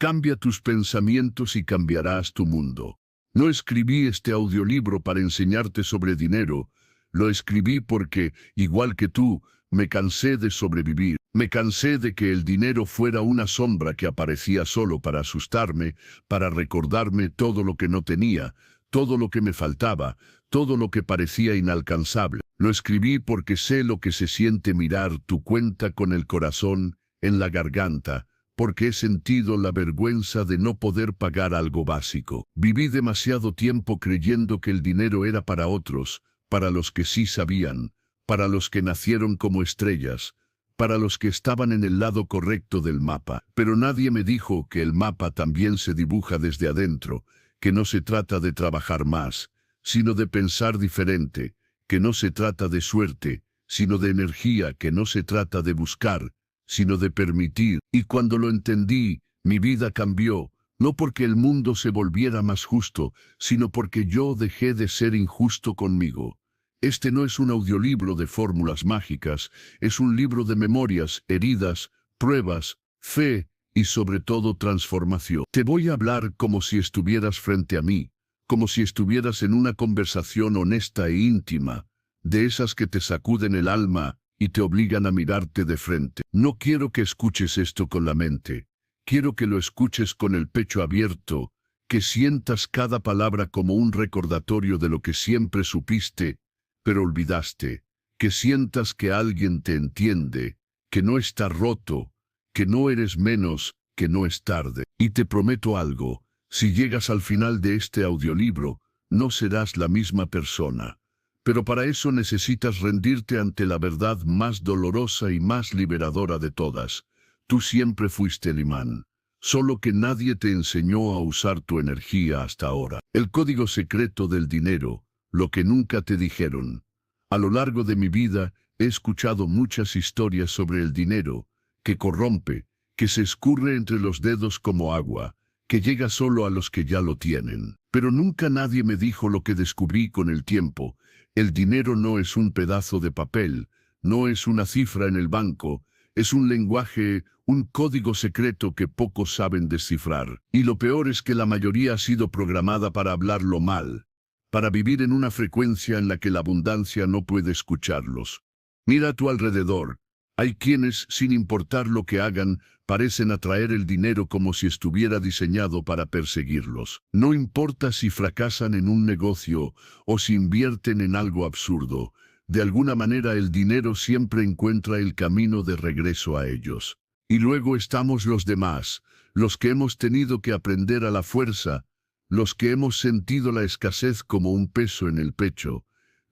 Cambia tus pensamientos y cambiarás tu mundo. No escribí este audiolibro para enseñarte sobre dinero. Lo escribí porque, igual que tú, me cansé de sobrevivir. Me cansé de que el dinero fuera una sombra que aparecía solo para asustarme, para recordarme todo lo que no tenía, todo lo que me faltaba, todo lo que parecía inalcanzable. Lo escribí porque sé lo que se siente mirar tu cuenta con el corazón en la garganta, porque he sentido la vergüenza de no poder pagar algo básico. Viví demasiado tiempo creyendo que el dinero era para otros, para los que sí sabían, para los que nacieron como estrellas, para los que estaban en el lado correcto del mapa. Pero nadie me dijo que el mapa también se dibuja desde adentro, que no se trata de trabajar más, sino de pensar diferente, que no se trata de suerte, sino de energía, que no se trata de buscar, sino de permitir. Y cuando lo entendí, mi vida cambió, no porque el mundo se volviera más justo, sino porque yo dejé de ser injusto conmigo. Este no es un audiolibro de fórmulas mágicas, es un libro de memorias, heridas, pruebas, fe y sobre todo transformación. Te voy a hablar como si estuvieras frente a mí, como si estuvieras en una conversación honesta e íntima, de esas que te sacuden el alma y te obligan a mirarte de frente. No quiero que escuches esto con la mente, quiero que lo escuches con el pecho abierto, que sientas cada palabra como un recordatorio de lo que siempre supiste, pero olvidaste, que sientas que alguien te entiende, que no está roto, que no eres menos, que no es tarde. Y te prometo algo, si llegas al final de este audiolibro, no serás la misma persona. Pero para eso necesitas rendirte ante la verdad más dolorosa y más liberadora de todas. Tú siempre fuiste el imán, solo que nadie te enseñó a usar tu energía hasta ahora. El código secreto del dinero, lo que nunca te dijeron. A lo largo de mi vida, he escuchado muchas historias sobre el dinero, que corrompe, que se escurre entre los dedos como agua, que llega solo a los que ya lo tienen. Pero nunca nadie me dijo lo que descubrí con el tiempo. El dinero no es un pedazo de papel, no es una cifra en el banco, es un lenguaje, un código secreto que pocos saben descifrar. Y lo peor es que la mayoría ha sido programada para hablarlo mal, para vivir en una frecuencia en la que la abundancia no puede escucharlos. Mira a tu alrededor. Hay quienes, sin importar lo que hagan, parecen atraer el dinero como si estuviera diseñado para perseguirlos. No importa si fracasan en un negocio o si invierten en algo absurdo, de alguna manera el dinero siempre encuentra el camino de regreso a ellos. Y luego estamos los demás, los que hemos tenido que aprender a la fuerza, los que hemos sentido la escasez como un peso en el pecho,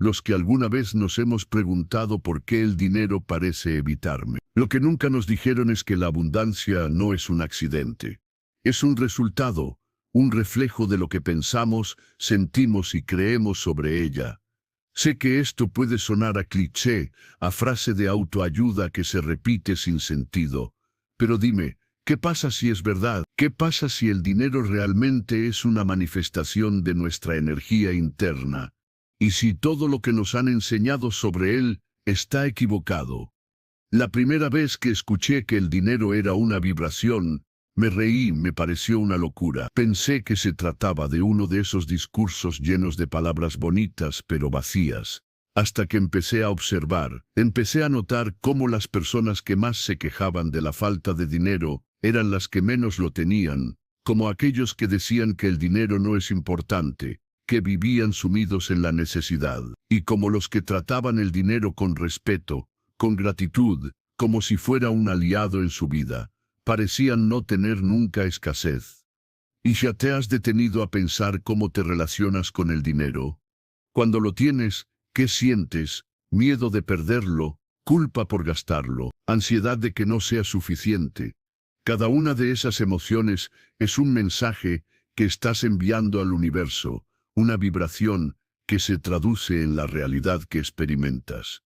los que alguna vez nos hemos preguntado por qué el dinero parece evitarme. Lo que nunca nos dijeron es que la abundancia no es un accidente. Es un resultado, un reflejo de lo que pensamos, sentimos y creemos sobre ella. Sé que esto puede sonar a cliché, a frase de autoayuda que se repite sin sentido, pero dime, ¿qué pasa si es verdad? ¿Qué pasa si el dinero realmente es una manifestación de nuestra energía interna? Y si todo lo que nos han enseñado sobre él está equivocado. La primera vez que escuché que el dinero era una vibración, me reí, me pareció una locura. Pensé que se trataba de uno de esos discursos llenos de palabras bonitas pero vacías. Hasta que empecé a observar, empecé a notar cómo las personas que más se quejaban de la falta de dinero eran las que menos lo tenían, como aquellos que decían que el dinero no es importante, que vivían sumidos en la necesidad, y como los que trataban el dinero con respeto, con gratitud, como si fuera un aliado en su vida, parecían no tener nunca escasez. ¿Y ya te has detenido a pensar cómo te relacionas con el dinero? Cuando lo tienes, ¿qué sientes? Miedo de perderlo, culpa por gastarlo, ansiedad de que no sea suficiente. Cada una de esas emociones es un mensaje que estás enviando al universo, una vibración que se traduce en la realidad que experimentas.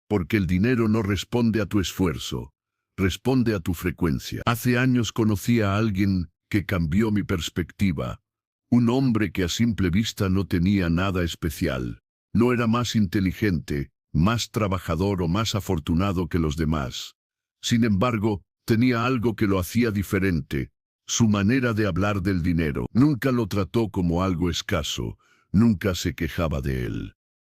Porque el dinero no responde a tu esfuerzo, responde a tu frecuencia. Hace años conocí a alguien que cambió mi perspectiva, un hombre que a simple vista no tenía nada especial, no era más inteligente, más trabajador o más afortunado que los demás. Sin embargo, tenía algo que lo hacía diferente, Su manera de hablar del dinero nunca lo trató como algo escaso, nunca se quejaba de él.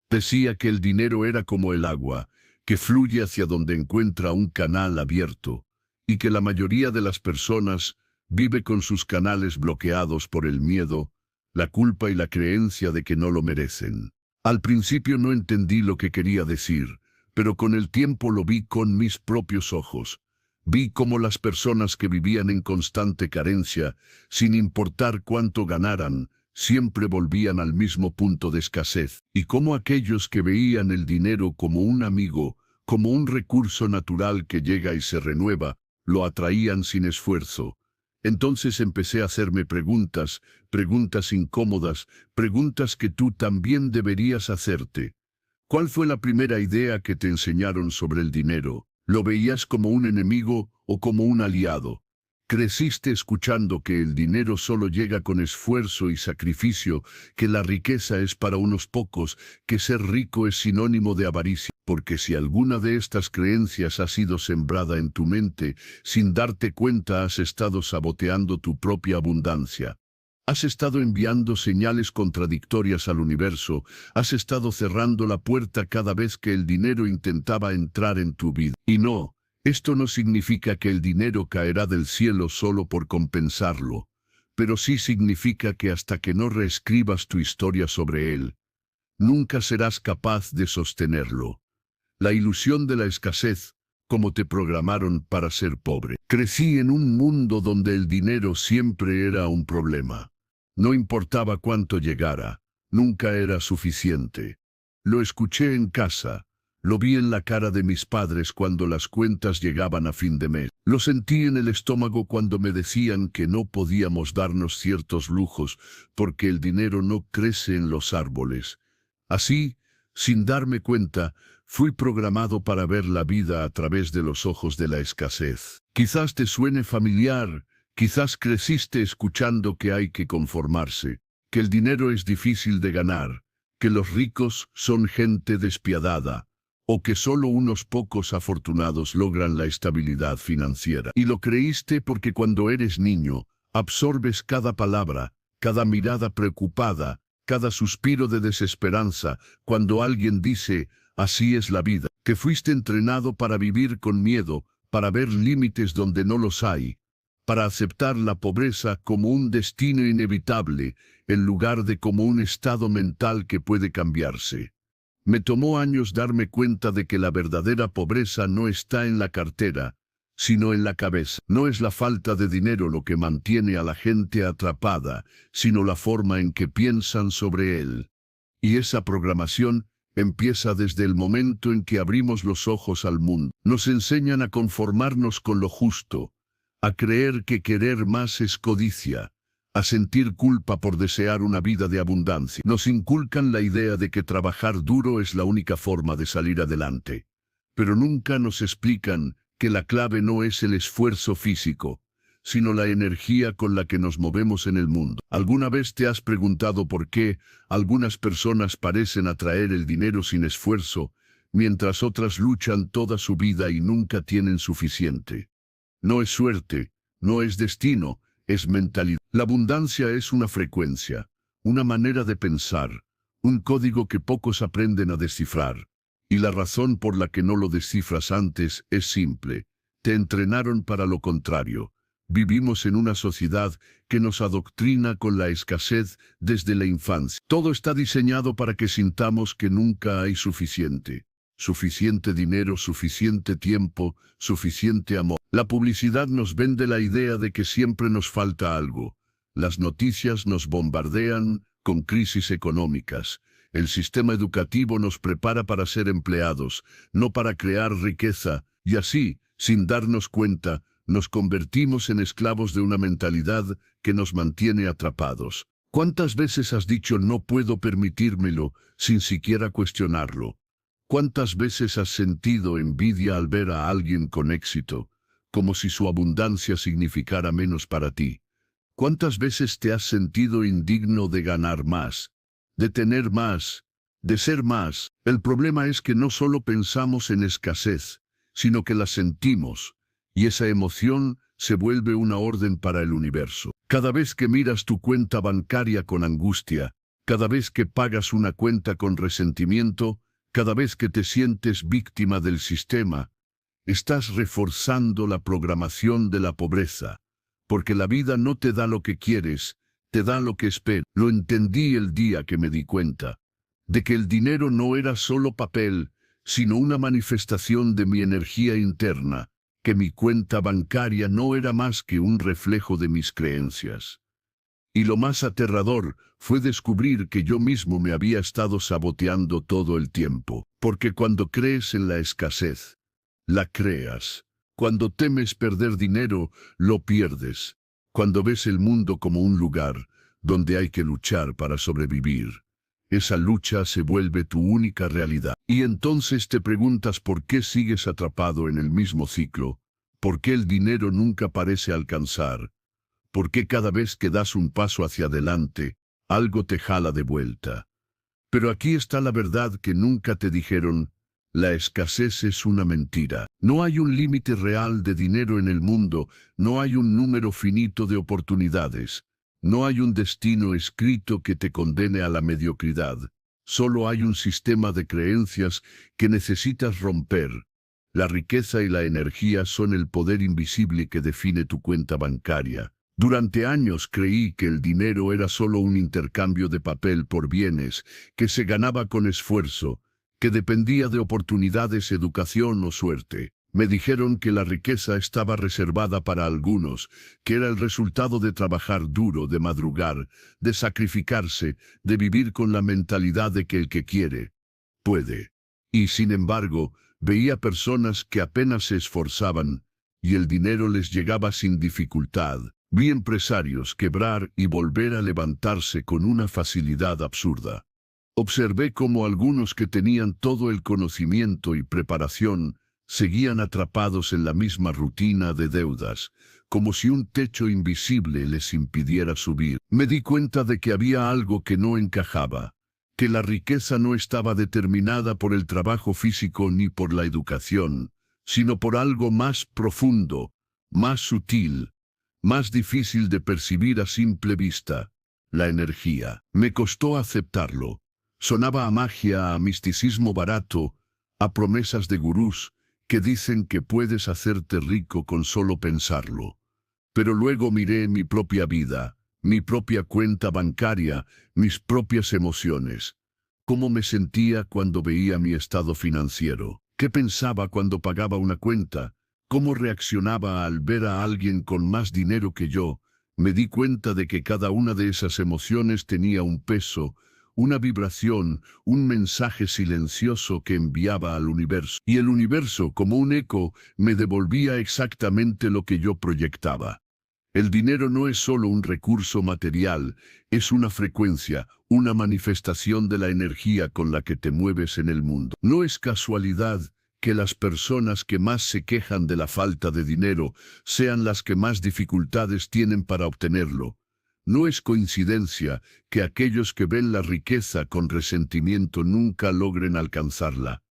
Decía que el dinero era como el agua, que fluye hacia donde encuentra un canal abierto, y que la mayoría de las personas vive con sus canales bloqueados por el miedo, la culpa y la creencia de que no lo merecen. Al principio no entendí lo que quería decir, pero con el tiempo lo vi con mis propios ojos. Vi cómo las personas que vivían en constante carencia, sin importar cuánto ganaran, siempre volvían al mismo punto de escasez, y cómo aquellos que veían el dinero como un amigo, como un recurso natural que llega y se renueva, lo atraían sin esfuerzo. Entonces empecé a hacerme preguntas, preguntas incómodas, preguntas que tú también deberías hacerte. ¿Cuál fue la primera idea que te enseñaron sobre el dinero? ¿Lo veías como un enemigo o como un aliado? Creciste escuchando que el dinero solo llega con esfuerzo y sacrificio, que la riqueza es para unos pocos, que ser rico es sinónimo de avaricia. Porque si alguna de estas creencias ha sido sembrada en tu mente, sin darte cuenta has estado saboteando tu propia abundancia. Has estado enviando señales contradictorias al universo, has estado cerrando la puerta cada vez que el dinero intentaba entrar en tu vida. Y no, esto no significa que el dinero caerá del cielo solo por compensarlo, pero sí significa que hasta que no reescribas tu historia sobre él, nunca serás capaz de sostenerlo. La ilusión de la escasez, como te programaron para ser pobre. Crecí en un mundo donde el dinero siempre era un problema. No importaba cuánto llegara, nunca era suficiente. Lo escuché en casa, lo vi en la cara de mis padres cuando las cuentas llegaban a fin de mes. Lo sentí en el estómago cuando me decían que no podíamos darnos ciertos lujos porque el dinero no crece en los árboles. Así, sin darme cuenta, fui programado para ver la vida a través de los ojos de la escasez. Quizás te suene familiar, quizás creciste escuchando que hay que conformarse, que el dinero es difícil de ganar, que los ricos son gente despiadada, o que solo unos pocos afortunados logran la estabilidad financiera. Y lo creíste porque cuando eres niño, absorbes cada palabra, cada mirada preocupada, cada suspiro de desesperanza, cuando alguien dice, así es la vida, que fuiste entrenado para vivir con miedo, para ver límites donde no los hay, para aceptar la pobreza como un destino inevitable, en lugar de como un estado mental que puede cambiarse. Me tomó años darme cuenta de que la verdadera pobreza no está en la cartera, sino en la cabeza. No es la falta de dinero lo que mantiene a la gente atrapada, sino la forma en que piensan sobre él. Y esa programación empieza desde el momento en que abrimos los ojos al mundo. Nos enseñan a conformarnos con lo justo, a creer que querer más es codicia, a sentir culpa por desear una vida de abundancia. Nos inculcan la idea de que trabajar duro es la única forma de salir adelante. Pero nunca nos explican que la clave no es el esfuerzo físico, sino la energía con la que nos movemos en el mundo. ¿Alguna vez te has preguntado por qué algunas personas parecen atraer el dinero sin esfuerzo, mientras otras luchan toda su vida y nunca tienen suficiente? No es suerte, no es destino, es mentalidad. La abundancia es una frecuencia, una manera de pensar, un código que pocos aprenden a descifrar. Y la razón por la que no lo descifras antes es simple. Te entrenaron para lo contrario. Vivimos en una sociedad que nos adoctrina con la escasez desde la infancia. Todo está diseñado para que sintamos que nunca hay suficiente. Suficiente dinero, suficiente tiempo, suficiente amor. La publicidad nos vende la idea de que siempre nos falta algo. Las noticias nos bombardean con crisis económicas. El sistema educativo nos prepara para ser empleados, no para crear riqueza, y así, sin darnos cuenta, nos convertimos en esclavos de una mentalidad que nos mantiene atrapados. ¿Cuántas veces has dicho no puedo permitírmelo sin siquiera cuestionarlo? ¿Cuántas veces has sentido envidia al ver a alguien con éxito, como si su abundancia significara menos para ti? ¿Cuántas veces te has sentido indigno de ganar más, de tener más, de ser más? El problema es que no solo pensamos en escasez, sino que la sentimos, y esa emoción se vuelve una orden para el universo. Cada vez que miras tu cuenta bancaria con angustia, cada vez que pagas una cuenta con resentimiento, cada vez que te sientes víctima del sistema, estás reforzando la programación de la pobreza, porque la vida no te da lo que quieres, te da lo que esperas. Lo entendí el día que me di cuenta de que el dinero no era solo papel, sino una manifestación de mi energía interna, que mi cuenta bancaria no era más que un reflejo de mis creencias. Y lo más aterrador fue descubrir que yo mismo me había estado saboteando todo el tiempo, porque cuando crees en la escasez, la creas. Cuando temes perder dinero, lo pierdes. Cuando ves el mundo como un lugar donde hay que luchar para sobrevivir, esa lucha se vuelve tu única realidad. Y entonces te preguntas por qué sigues atrapado en el mismo ciclo, por qué el dinero nunca parece alcanzar, por qué cada vez que das un paso hacia adelante, algo te jala de vuelta. Pero aquí está la verdad que nunca te dijeron: la escasez es una mentira. No hay un límite real de dinero en el mundo, no hay un número finito de oportunidades. No hay un destino escrito que te condene a la mediocridad. Solo hay un sistema de creencias que necesitas romper. La riqueza y la energía son el poder invisible que define tu cuenta bancaria. Durante años creí que el dinero era solo un intercambio de papel por bienes, que se ganaba con esfuerzo, que dependía de oportunidades, educación o suerte. Me dijeron que la riqueza estaba reservada para algunos, que era el resultado de trabajar duro, de madrugar, de sacrificarse, de vivir con la mentalidad de que el que quiere, puede. Y sin embargo, veía personas que apenas se esforzaban, y el dinero les llegaba sin dificultad. Vi empresarios quebrar y volver a levantarse con una facilidad absurda. Observé cómo algunos que tenían todo el conocimiento y preparación seguían atrapados en la misma rutina de deudas, como si un techo invisible les impidiera subir. Me di cuenta de que había algo que no encajaba, que la riqueza no estaba determinada por el trabajo físico ni por la educación, sino por algo más profundo, más sutil, más difícil de percibir a simple vista: la energía. Me costó aceptarlo. Sonaba a magia, a misticismo barato, a promesas de gurús que dicen que puedes hacerte rico con solo pensarlo. Pero luego miré mi propia vida, mi propia cuenta bancaria, mis propias emociones. ¿Cómo me sentía cuando veía mi estado financiero? ¿Qué pensaba cuando pagaba una cuenta? ¿Cómo reaccionaba al ver a alguien con más dinero que yo? Me di cuenta de que cada una de esas emociones tenía un peso, una vibración, un mensaje silencioso que enviaba al universo. Y el universo, como un eco, me devolvía exactamente lo que yo proyectaba. El dinero no es solo un recurso material, es una frecuencia, una manifestación de la energía con la que te mueves en el mundo. No es casualidad que las personas que más se quejan de la falta de dinero sean las que más dificultades tienen para obtenerlo. No es coincidencia que aquellos que ven la riqueza con resentimiento nunca logren alcanzarla.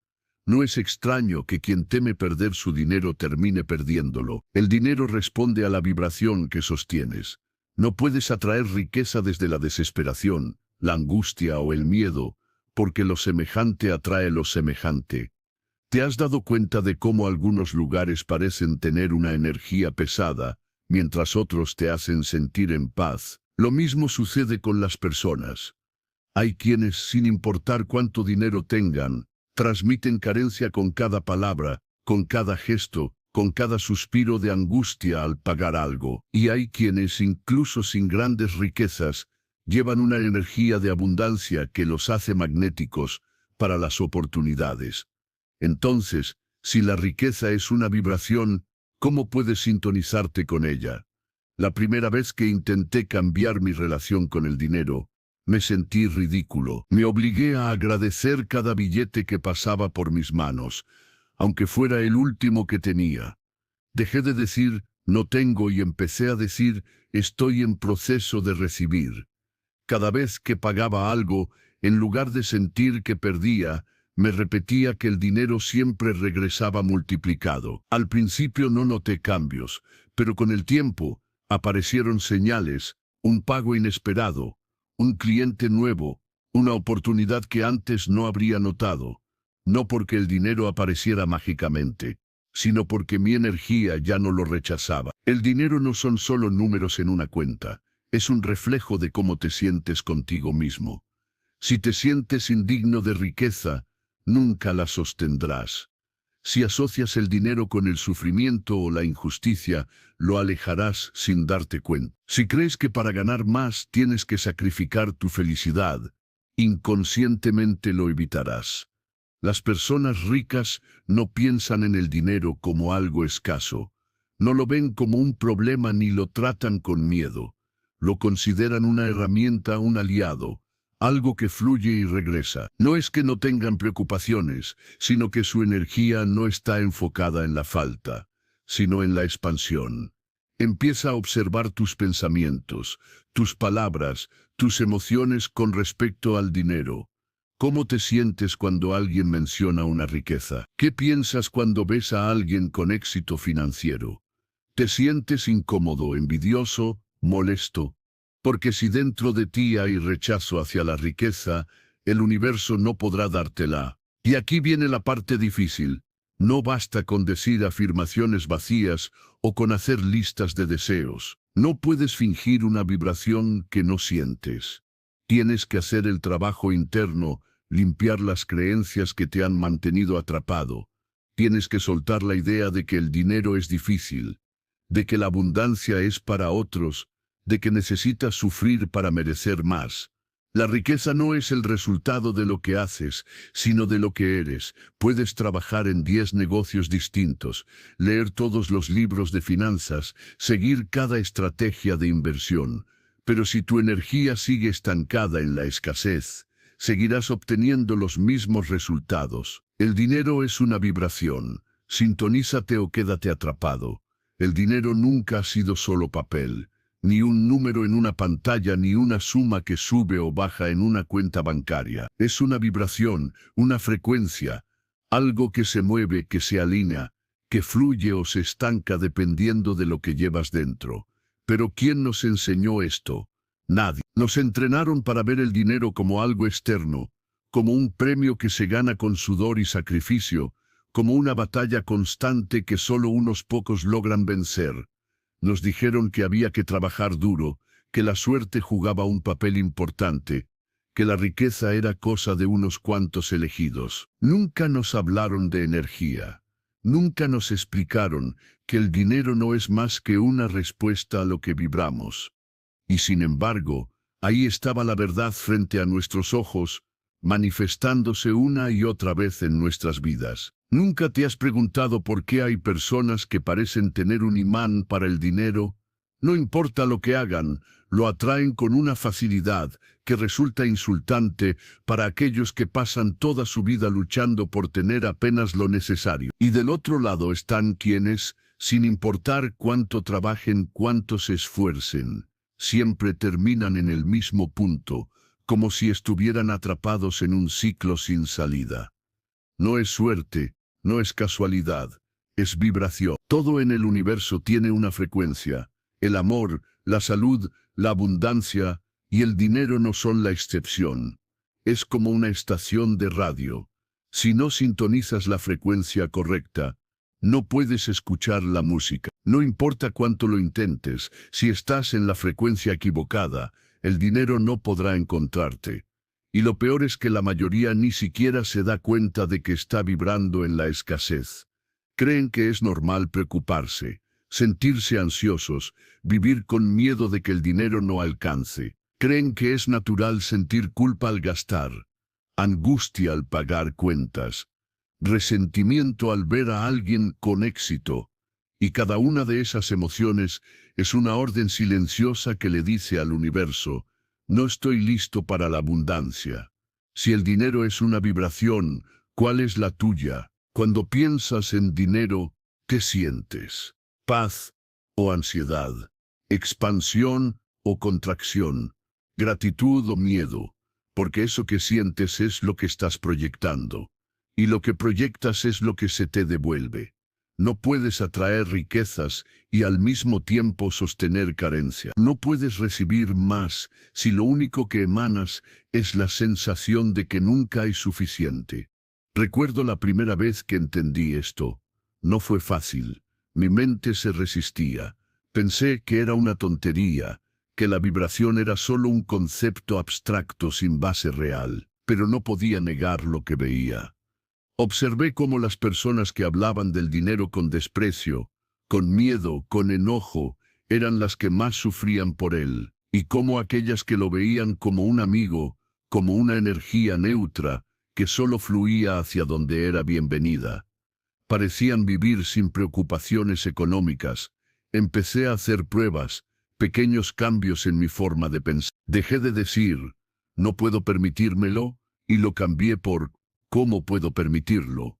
No es extraño que quien teme perder su dinero termine perdiéndolo. El dinero responde a la vibración que sostienes. No puedes atraer riqueza desde la desesperación, la angustia o el miedo, porque lo semejante atrae lo semejante. ¿Te has dado cuenta de cómo algunos lugares parecen tener una energía pesada, mientras otros te hacen sentir en paz? Lo mismo sucede con las personas. Hay quienes, sin importar cuánto dinero tengan, transmiten carencia con cada palabra, con cada gesto, con cada suspiro de angustia al pagar algo. Y hay quienes, incluso sin grandes riquezas, llevan una energía de abundancia que los hace magnéticos para las oportunidades. Entonces, si la riqueza es una vibración, ¿cómo puedes sintonizarte con ella? La primera vez que intenté cambiar mi relación con el dinero, me sentí ridículo. Me obligué a agradecer cada billete que pasaba por mis manos, aunque fuera el último que tenía. Dejé de decir no tengo y empecé a decir estoy en proceso de recibir. Cada vez que pagaba algo, en lugar de sentir que perdía, me repetía que el dinero siempre regresaba multiplicado. Al principio no noté cambios, Pero con el tiempo, aparecieron señales, un pago inesperado, un cliente nuevo, una oportunidad que antes no habría notado. No porque el dinero apareciera mágicamente, sino porque mi energía ya no lo rechazaba. El dinero no son solo números en una cuenta, es un reflejo de cómo te sientes contigo mismo. Si te sientes indigno de riqueza, nunca la sostendrás. Si asocias el dinero con el sufrimiento o la injusticia, lo alejarás sin darte cuenta. Si crees que para ganar más tienes que sacrificar tu felicidad, inconscientemente lo evitarás. Las personas ricas no piensan en el dinero como algo escaso. No lo ven como un problema ni lo tratan con miedo. Lo consideran una herramienta, un aliado, algo que fluye y regresa. No es que no tengan preocupaciones, sino que su energía no está enfocada en la falta, sino en la expansión. Empieza a observar tus pensamientos, tus palabras, tus emociones con respecto al dinero. ¿Cómo te sientes cuando alguien menciona una riqueza? ¿Qué piensas cuando ves a alguien con éxito financiero? ¿Te sientes incómodo, envidioso, molesto? Porque si dentro de ti hay rechazo hacia la riqueza, el universo no podrá dártela. Y aquí viene la parte difícil. No basta con decir afirmaciones vacías o con hacer listas de deseos. No puedes fingir una vibración que no sientes. Tienes que hacer el trabajo interno, limpiar las creencias que te han mantenido atrapado. Tienes que soltar la idea de que el dinero es difícil, de que la abundancia es para otros, de que necesitas sufrir para merecer más. La riqueza no es el resultado de lo que haces, sino de lo que eres. Puedes trabajar en 10 negocios distintos, leer todos los libros de finanzas, seguir cada estrategia de inversión. Pero si tu energía sigue estancada en la escasez, seguirás obteniendo los mismos resultados. El dinero es una vibración. Sintonízate o quédate atrapado. El dinero nunca ha sido solo papel, ni un número en una pantalla, ni una suma que sube o baja en una cuenta bancaria. Es una vibración, una frecuencia, algo que se mueve, que se alinea, que fluye o se estanca dependiendo de lo que llevas dentro. Pero ¿quién nos enseñó esto? Nadie. Nos entrenaron para ver el dinero como algo externo, como un premio que se gana con sudor y sacrificio, como una batalla constante que solo unos pocos logran vencer. Nos dijeron que había que trabajar duro, que la suerte jugaba un papel importante, que la riqueza era cosa de unos cuantos elegidos. Nunca nos hablaron de energía. Nunca nos explicaron que el dinero no es más que una respuesta a lo que vibramos. Y sin embargo, ahí estaba la verdad frente a nuestros ojos, manifestándose una y otra vez en nuestras vidas. ¿Nunca te has preguntado por qué hay personas que parecen tener un imán para el dinero? No importa lo que hagan, lo atraen con una facilidad que resulta insultante para aquellos que pasan toda su vida luchando por tener apenas lo necesario. Y del otro lado están quienes, sin importar cuánto trabajen, cuánto se esfuercen, siempre terminan en el mismo punto, como si estuvieran atrapados en un ciclo sin salida. No es suerte, no es casualidad, es vibración. Todo en el universo tiene una frecuencia. El amor, la salud, la abundancia y el dinero no son la excepción. Es como una estación de radio. Si no sintonizas la frecuencia correcta, no puedes escuchar la música. No importa cuánto lo intentes, si estás en la frecuencia equivocada, el dinero no podrá encontrarte. Y lo peor es que la mayoría ni siquiera se da cuenta de que está vibrando en la escasez. Creen que es normal preocuparse, sentirse ansiosos, vivir con miedo de que el dinero no alcance. Creen que es natural sentir culpa al gastar, angustia al pagar cuentas, resentimiento al ver a alguien con éxito. Y cada una de esas emociones es una orden silenciosa que le dice al universo: no estoy listo para la abundancia. Si el dinero es una vibración, ¿cuál es la tuya? Cuando piensas en dinero, ¿qué sientes? ¿Paz o ansiedad? ¿Expansión o contracción? ¿Gratitud o miedo? Porque eso que sientes es lo que estás proyectando. Y lo que proyectas es lo que se te devuelve. No puedes atraer riquezas y al mismo tiempo sostener carencia. No puedes recibir más si lo único que emanas es la sensación de que nunca hay suficiente. Recuerdo la primera vez que entendí esto. No fue fácil. Mi mente se resistía. Pensé que era una tontería, que la vibración era solo un concepto abstracto sin base real, pero no podía negar lo que veía. Observé cómo las personas que hablaban del dinero con desprecio, con miedo, con enojo, eran las que más sufrían por él, y cómo aquellas que lo veían como un amigo, como una energía neutra, que solo fluía hacia donde era bienvenida. Parecían vivir sin preocupaciones económicas. Empecé a hacer pruebas, pequeños cambios en mi forma de pensar. Dejé de decir, no puedo permitírmelo, y lo cambié por, ¿cómo puedo permitirlo?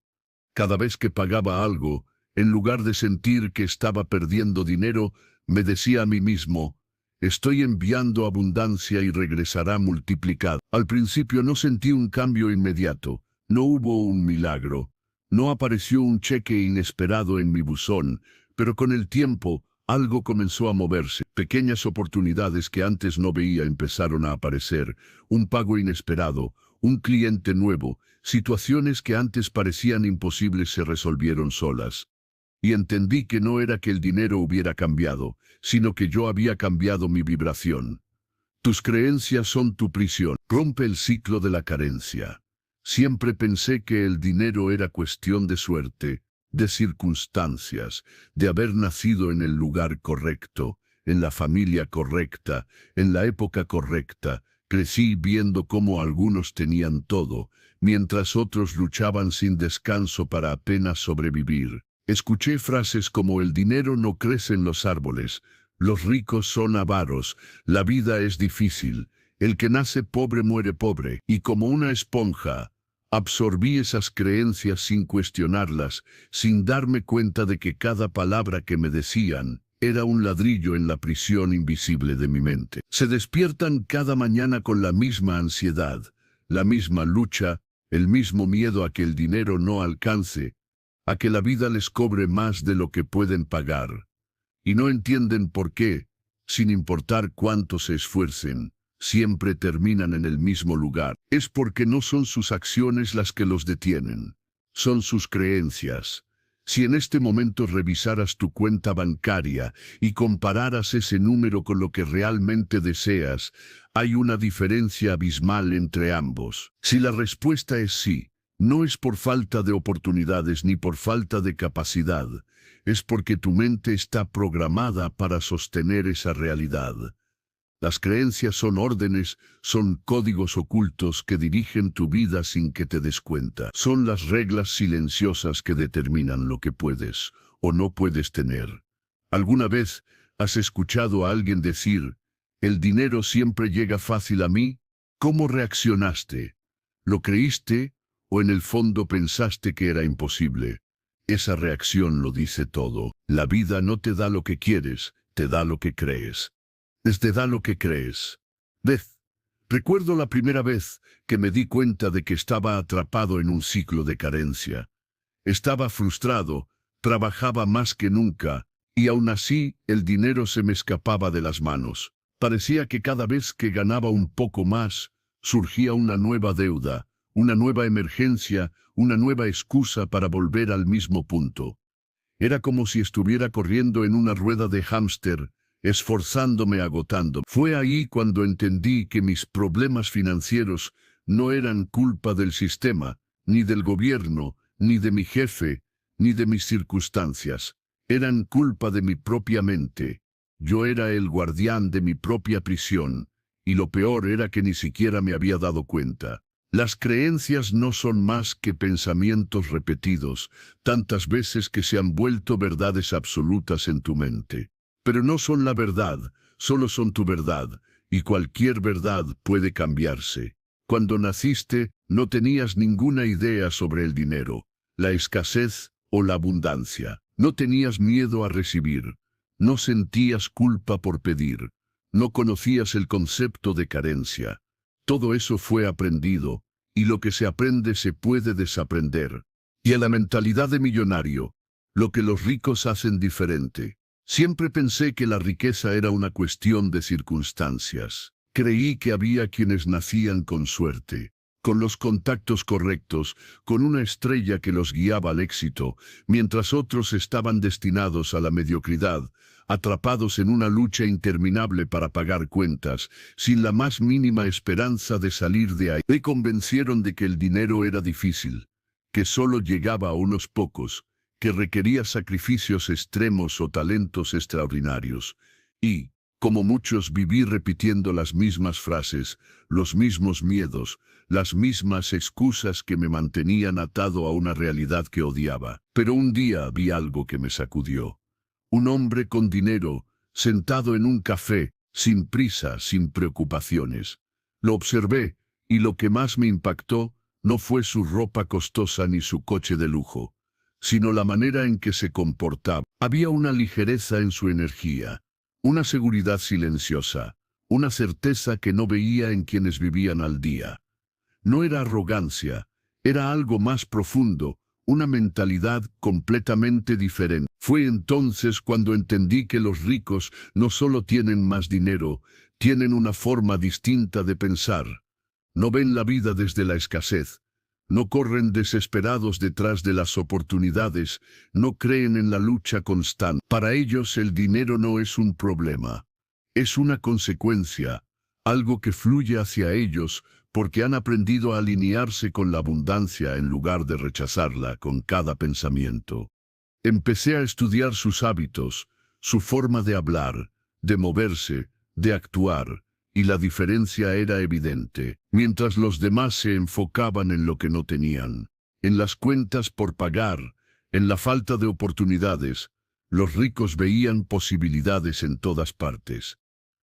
Cada vez que pagaba algo, en lugar de sentir que estaba perdiendo dinero, me decía a mí mismo, estoy enviando abundancia y regresará multiplicado. Al principio no sentí un cambio inmediato, no hubo un milagro, no apareció un cheque inesperado en mi buzón, pero con el tiempo, algo comenzó a moverse. Pequeñas oportunidades que antes no veía empezaron a aparecer, un pago inesperado, un cliente nuevo, situaciones que antes parecían imposibles se resolvieron solas. Y entendí que no era que el dinero hubiera cambiado, sino que yo había cambiado mi vibración. Tus creencias son tu prisión. Rompe el ciclo de la carencia. Siempre pensé que el dinero era cuestión de suerte, de circunstancias, de haber nacido en el lugar correcto, en la familia correcta, en la época correcta. Crecí viendo cómo algunos tenían todo, mientras otros luchaban sin descanso para apenas sobrevivir. Escuché frases como el dinero no crece en los árboles, los ricos son avaros, la vida es difícil, el que nace pobre muere pobre, y como una esponja, absorbí esas creencias sin cuestionarlas, sin darme cuenta de que cada palabra que me decían era un ladrillo en la prisión invisible de mi mente. Se despiertan cada mañana con la misma ansiedad, la misma lucha, el mismo miedo a que el dinero no alcance, a que la vida les cobre más de lo que pueden pagar. Y no entienden por qué, sin importar cuánto se esfuercen, siempre terminan en el mismo lugar. Es porque no son sus acciones las que los detienen, son sus creencias. Si en este momento revisaras tu cuenta bancaria y compararas ese número con lo que realmente deseas, hay una diferencia abismal entre ambos. Si la respuesta es sí, no es por falta de oportunidades ni por falta de capacidad, es porque tu mente está programada para sostener esa realidad. Las creencias son órdenes, son códigos ocultos que dirigen tu vida sin que te des cuenta. Son las reglas silenciosas que determinan lo que puedes o no puedes tener. ¿Alguna vez has escuchado a alguien decir, el dinero siempre llega fácil a mí? ¿Cómo reaccionaste? ¿Lo creíste o en el fondo pensaste que era imposible? Esa reacción lo dice todo. La vida no te da lo que quieres, te da lo que crees. Te da lo que crees. Recuerdo la primera vez que me di cuenta de que estaba atrapado en un ciclo de carencia. Estaba frustrado, trabajaba más que nunca, y aún así el dinero se me escapaba de las manos. Parecía que cada vez que ganaba un poco más, surgía una nueva deuda, una nueva emergencia, una nueva excusa para volver al mismo punto. Era como si estuviera corriendo en una rueda de hámster, esforzándome agotando. Fue ahí cuando entendí que mis problemas financieros no eran culpa del sistema, ni del gobierno, ni de mi jefe, ni de mis circunstancias. Eran culpa de mi propia mente. Yo era el guardián de mi propia prisión, y lo peor era que ni siquiera me había dado cuenta. Las creencias no son más que pensamientos repetidos, tantas veces que se han vuelto verdades absolutas en tu mente. Pero no son la verdad, solo son tu verdad, y cualquier verdad puede cambiarse. Cuando naciste, no tenías ninguna idea sobre el dinero, la escasez o la abundancia. No tenías miedo a recibir, no sentías culpa por pedir, no conocías el concepto de carencia. Todo eso fue aprendido, y lo que se aprende se puede desaprender. Y a la mentalidad de millonario, lo que los ricos hacen diferente. Siempre pensé que la riqueza era una cuestión de circunstancias. Creí que había quienes nacían con suerte, con los contactos correctos, con una estrella que los guiaba al éxito, mientras otros estaban destinados a la mediocridad, atrapados en una lucha interminable para pagar cuentas, sin la más mínima esperanza de salir de ahí. Me convencieron de que el dinero era difícil, que solo llegaba a unos pocos, que requería sacrificios extremos o talentos extraordinarios. Y, como muchos, viví repitiendo las mismas frases, los mismos miedos, las mismas excusas que me mantenían atado a una realidad que odiaba. Pero un día vi algo que me sacudió. Un hombre con dinero, sentado en un café, sin prisa, sin preocupaciones. Lo observé, y lo que más me impactó no fue su ropa costosa ni su coche de lujo, sino la manera en que se comportaba. Había una ligereza en su energía, una seguridad silenciosa, una certeza que no veía en quienes vivían al día. No era arrogancia, era algo más profundo, una mentalidad completamente diferente. Fue entonces cuando entendí que los ricos no solo tienen más dinero, tienen una forma distinta de pensar. No ven la vida desde la escasez, no corren desesperados detrás de las oportunidades, no creen en la lucha constante. Para ellos el dinero no es un problema, es una consecuencia, algo que fluye hacia ellos, porque han aprendido a alinearse con la abundancia en lugar de rechazarla con cada pensamiento. Empecé a estudiar sus hábitos, su forma de hablar, de moverse, de actuar, y la diferencia era evidente, mientras los demás se enfocaban en lo que no tenían, en las cuentas por pagar, en la falta de oportunidades. Los ricos veían posibilidades en todas partes.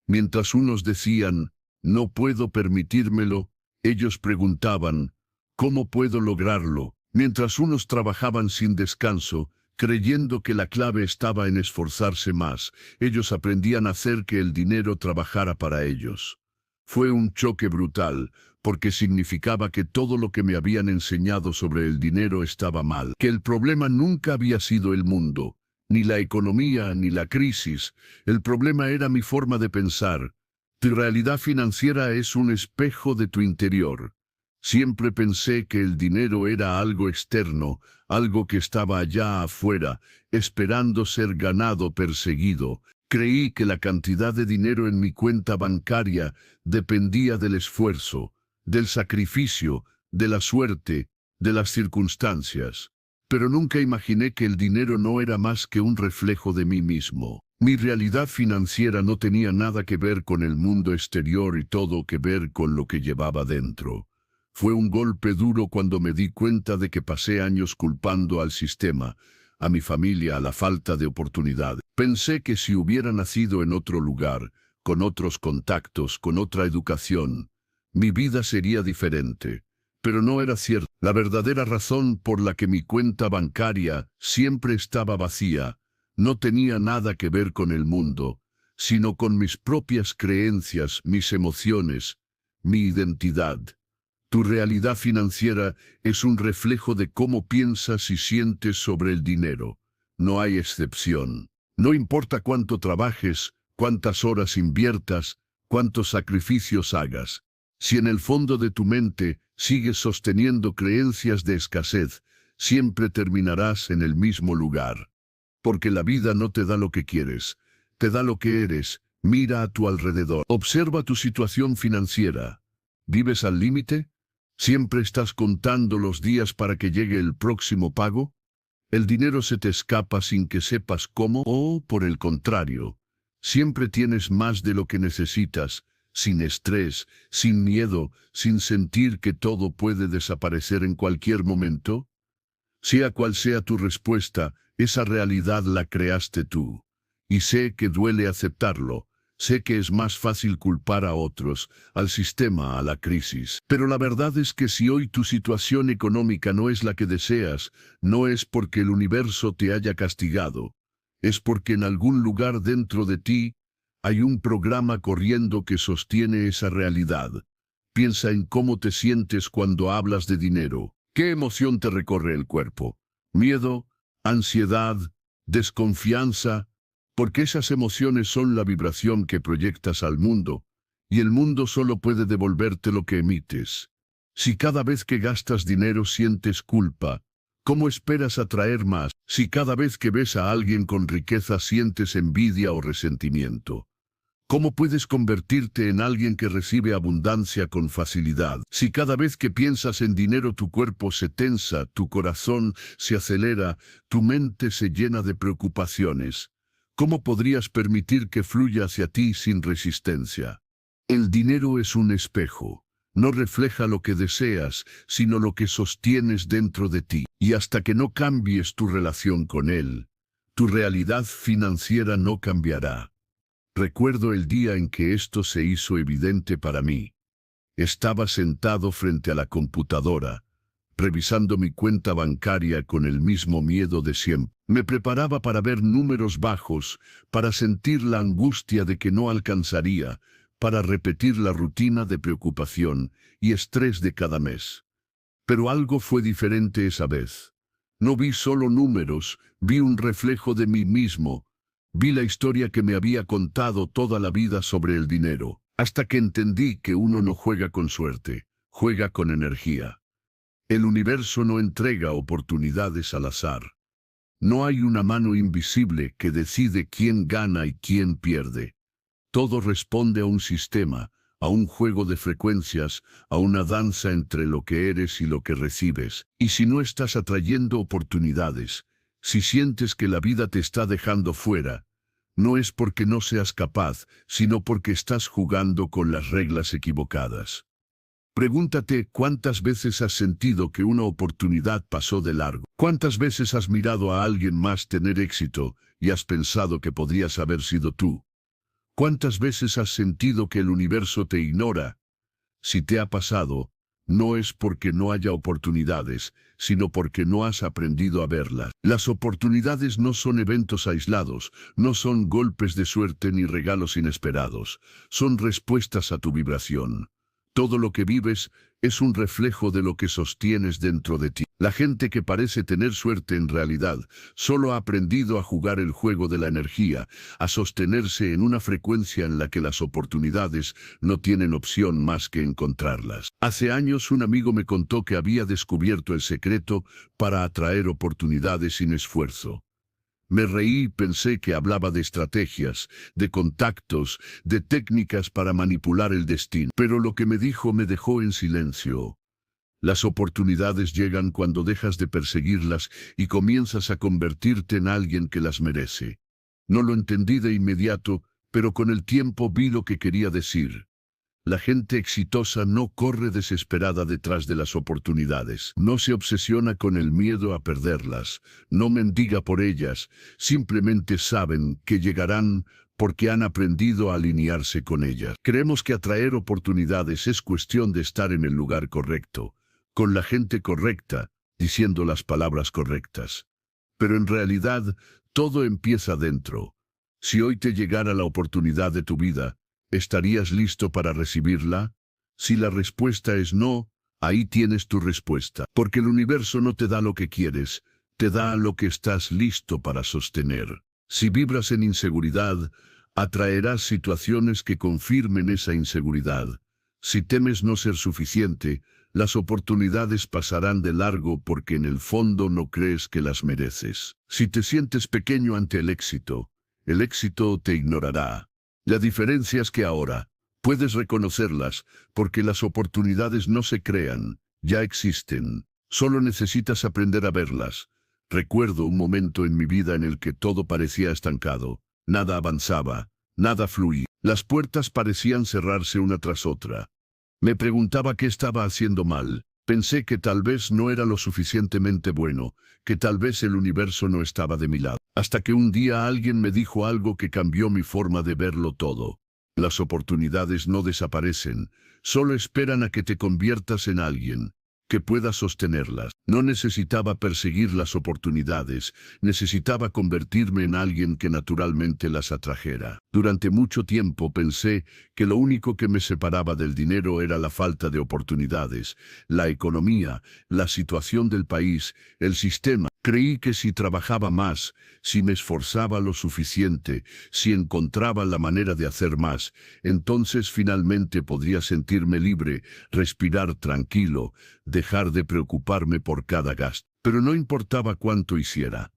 Mientras unos decían, no puedo permitírmelo, ellos preguntaban, ¿cómo puedo lograrlo? Mientras unos trabajaban sin descanso, creyendo que la clave estaba en esforzarse más, ellos aprendían a hacer que el dinero trabajara para ellos. Fue un choque brutal, porque significaba que todo lo que me habían enseñado sobre el dinero estaba mal, que el problema nunca había sido el mundo, ni la economía, ni la crisis. El problema era mi forma de pensar. Tu realidad financiera es un espejo de tu interior. Siempre pensé que el dinero era algo externo, algo que estaba allá afuera, esperando ser ganado, perseguido. Creí que la cantidad de dinero en mi cuenta bancaria dependía del esfuerzo, del sacrificio, de la suerte, de las circunstancias. Pero nunca imaginé que el dinero no era más que un reflejo de mí mismo. Mi realidad financiera no tenía nada que ver con el mundo exterior y todo que ver con lo que llevaba dentro. Fue un golpe duro cuando me di cuenta de que pasé años culpando al sistema, a mi familia, a la falta de oportunidad. Pensé que si hubiera nacido en otro lugar, con otros contactos, con otra educación, mi vida sería diferente. Pero no era cierto. La verdadera razón por la que mi cuenta bancaria siempre estaba vacía no tenía nada que ver con el mundo, sino con mis propias creencias, mis emociones, mi identidad. Tu realidad financiera es un reflejo de cómo piensas y sientes sobre el dinero. No hay excepción. No importa cuánto trabajes, cuántas horas inviertas, cuántos sacrificios hagas. Si en el fondo de tu mente sigues sosteniendo creencias de escasez, siempre terminarás en el mismo lugar. Porque la vida no te da lo que quieres, te da lo que eres. Mira a tu alrededor. Observa tu situación financiera. ¿Vives al límite? ¿Siempre estás contando los días para que llegue el próximo pago? ¿El dinero se te escapa sin que sepas cómo? O, por el contrario, siempre tienes más de lo que necesitas, sin estrés, sin miedo, sin sentir que todo puede desaparecer en cualquier momento. Sea cual sea tu respuesta, esa realidad la creaste tú. Y sé que duele aceptarlo, sé que es más fácil culpar a otros, al sistema, a la crisis. Pero la verdad es que si hoy tu situación económica no es la que deseas, no es porque el universo te haya castigado, es porque en algún lugar dentro de ti hay un programa corriendo que sostiene esa realidad. Piensa en cómo te sientes cuando hablas de dinero. ¿Qué emoción te recorre el cuerpo? ¿Miedo? ansiedad, desconfianza, porque esas emociones son la vibración que proyectas al mundo, y el mundo solo puede devolverte lo que emites. Si cada vez que gastas dinero sientes culpa, ¿cómo esperas atraer más? Si cada vez que ves a alguien con riqueza sientes envidia o resentimiento, ¿cómo puedes convertirte en alguien que recibe abundancia con facilidad? Si cada vez que piensas en dinero tu cuerpo se tensa, tu corazón se acelera, tu mente se llena de preocupaciones, ¿cómo podrías permitir que fluya hacia ti sin resistencia? El dinero es un espejo. No refleja lo que deseas, sino lo que sostienes dentro de ti. Y hasta que no cambies tu relación con él, tu realidad financiera no cambiará. Recuerdo el día en que esto se hizo evidente para mí. Estaba sentado frente a la computadora, revisando mi cuenta bancaria con el mismo miedo de siempre. Me preparaba para ver números bajos, para sentir la angustia de que no alcanzaría, para repetir la rutina de preocupación y estrés de cada mes. Pero algo fue diferente esa vez. No vi solo números, vi un reflejo de mí mismo. Vi la historia que me había contado toda la vida sobre el dinero, hasta que entendí que uno no juega con suerte, juega con energía. El universo no entrega oportunidades al azar. No hay una mano invisible que decide quién gana y quién pierde. Todo responde a un sistema, a un juego de frecuencias, a una danza entre lo que eres y lo que recibes. Y si no estás atrayendo oportunidades, si sientes que la vida te está dejando fuera, no es porque no seas capaz, sino porque estás jugando con las reglas equivocadas. Pregúntate cuántas veces has sentido que una oportunidad pasó de largo. ¿Cuántas veces has mirado a alguien más tener éxito y has pensado que podrías haber sido tú? ¿Cuántas veces has sentido que el universo te ignora? Si te ha pasado, no es porque no haya oportunidades, sino porque no has aprendido a verlas. Las oportunidades no son eventos aislados, no son golpes de suerte ni regalos inesperados, son respuestas a tu vibración. Todo lo que vives es un reflejo de lo que sostienes dentro de ti. La gente que parece tener suerte en realidad solo ha aprendido a jugar el juego de la energía, a sostenerse en una frecuencia en la que las oportunidades no tienen opción más que encontrarlas. Hace años un amigo me contó que había descubierto el secreto para atraer oportunidades sin esfuerzo. Me reí y pensé que hablaba de estrategias, de contactos, de técnicas para manipular el destino. Pero lo que me dijo me dejó en silencio. Las oportunidades llegan cuando dejas de perseguirlas y comienzas a convertirte en alguien que las merece. No lo entendí de inmediato, pero con el tiempo vi lo que quería decir. La gente exitosa no corre desesperada detrás de las oportunidades, no se obsesiona con el miedo a perderlas, no mendiga por ellas, simplemente saben que llegarán porque han aprendido a alinearse con ellas. Creemos que atraer oportunidades es cuestión de estar en el lugar correcto, con la gente correcta, diciendo las palabras correctas. Pero en realidad, todo empieza dentro. Si hoy te llegara la oportunidad de tu vida, ¿estarías listo para recibirla? Si la respuesta es no, ahí tienes tu respuesta. Porque el universo no te da lo que quieres, te da lo que estás listo para sostener. Si vibras en inseguridad, atraerás situaciones que confirmen esa inseguridad. Si temes no ser suficiente, las oportunidades pasarán de largo porque en el fondo no crees que las mereces. Si te sientes pequeño ante el éxito te ignorará. La diferencia es que ahora puedes reconocerlas porque las oportunidades no se crean, ya existen. Solo necesitas aprender a verlas. Recuerdo un momento en mi vida en el que todo parecía estancado. Nada avanzaba, nada fluía. Las puertas parecían cerrarse una tras otra. Me preguntaba qué estaba haciendo mal. Pensé que tal vez no era lo suficientemente bueno, que tal vez el universo no estaba de mi lado. Hasta que un día alguien me dijo algo que cambió mi forma de verlo todo. Las oportunidades no desaparecen, solo esperan a que te conviertas en alguien que pueda sostenerlas. No necesitaba perseguir las oportunidades, necesitaba convertirme en alguien que naturalmente las atrajera. Durante mucho tiempo pensé que lo único que me separaba del dinero era la falta de oportunidades, la economía, la situación del país, el sistema. Creí que si trabajaba más, si me esforzaba lo suficiente, si encontraba la manera de hacer más, entonces finalmente podría sentirme libre, respirar tranquilo, dejar de preocuparme por cada gasto. Pero no importaba cuánto hiciera.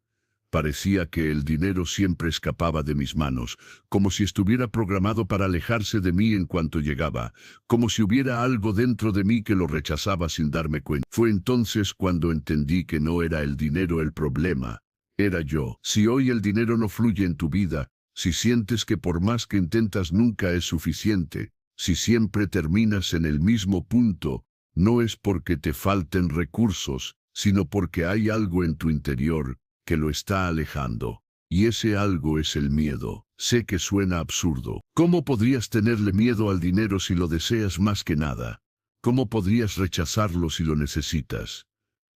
Parecía que el dinero siempre escapaba de mis manos, como si estuviera programado para alejarse de mí en cuanto llegaba, como si hubiera algo dentro de mí que lo rechazaba sin darme cuenta. Fue entonces cuando entendí que no era el dinero el problema, era yo. Si hoy el dinero no fluye en tu vida, si sientes que por más que intentas nunca es suficiente, si siempre terminas en el mismo punto, no es porque te falten recursos, sino porque hay algo en tu interior que lo está alejando. Y ese algo es el miedo. Sé que suena absurdo. ¿Cómo podrías tenerle miedo al dinero si lo deseas más que nada? ¿Cómo podrías rechazarlo si lo necesitas?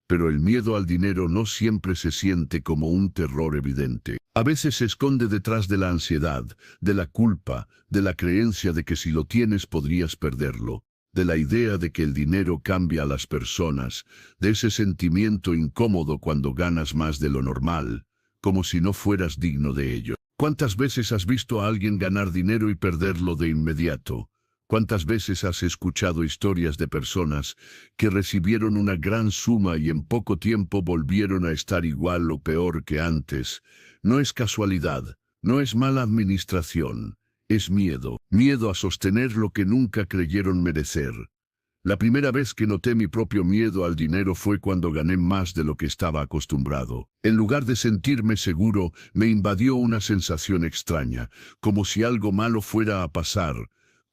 Pero el miedo al dinero no siempre se siente como un terror evidente. A veces se esconde detrás de la ansiedad, de la culpa, de la creencia de que si lo tienes podrías perderlo, de la idea de que el dinero cambia a las personas, de ese sentimiento incómodo cuando ganas más de lo normal, como si no fueras digno de ello. ¿Cuántas veces has visto a alguien ganar dinero y perderlo de inmediato? ¿Cuántas veces has escuchado historias de personas que recibieron una gran suma y en poco tiempo volvieron a estar igual o peor que antes? No es casualidad, no es mala administración. Es miedo, miedo a sostener lo que nunca creyeron merecer. La primera vez que noté mi propio miedo al dinero fue cuando gané más de lo que estaba acostumbrado. En lugar de sentirme seguro, me invadió una sensación extraña, como si algo malo fuera a pasar,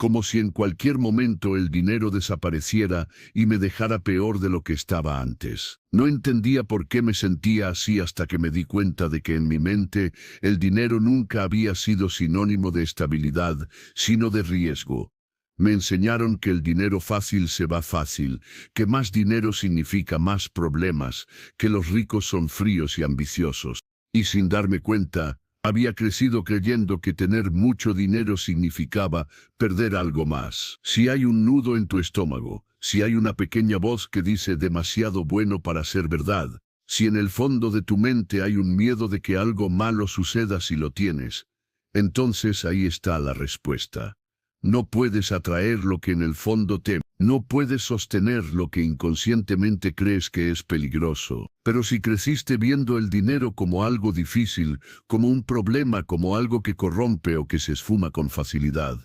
como si en cualquier momento el dinero desapareciera y me dejara peor de lo que estaba antes. No entendía por qué me sentía así hasta que me di cuenta de que en mi mente el dinero nunca había sido sinónimo de estabilidad, sino de riesgo. Me enseñaron que el dinero fácil se va fácil, que más dinero significa más problemas, que los ricos son fríos y ambiciosos. Y sin darme cuenta, había crecido creyendo que tener mucho dinero significaba perder algo más. Si hay un nudo en tu estómago, si hay una pequeña voz que dice demasiado bueno para ser verdad, si en el fondo de tu mente hay un miedo de que algo malo suceda si lo tienes, entonces ahí está la respuesta. No puedes atraer lo que en el fondo temes. No puedes sostener lo que inconscientemente crees que es peligroso. Pero si creciste viendo el dinero como algo difícil, como un problema, como algo que corrompe o que se esfuma con facilidad,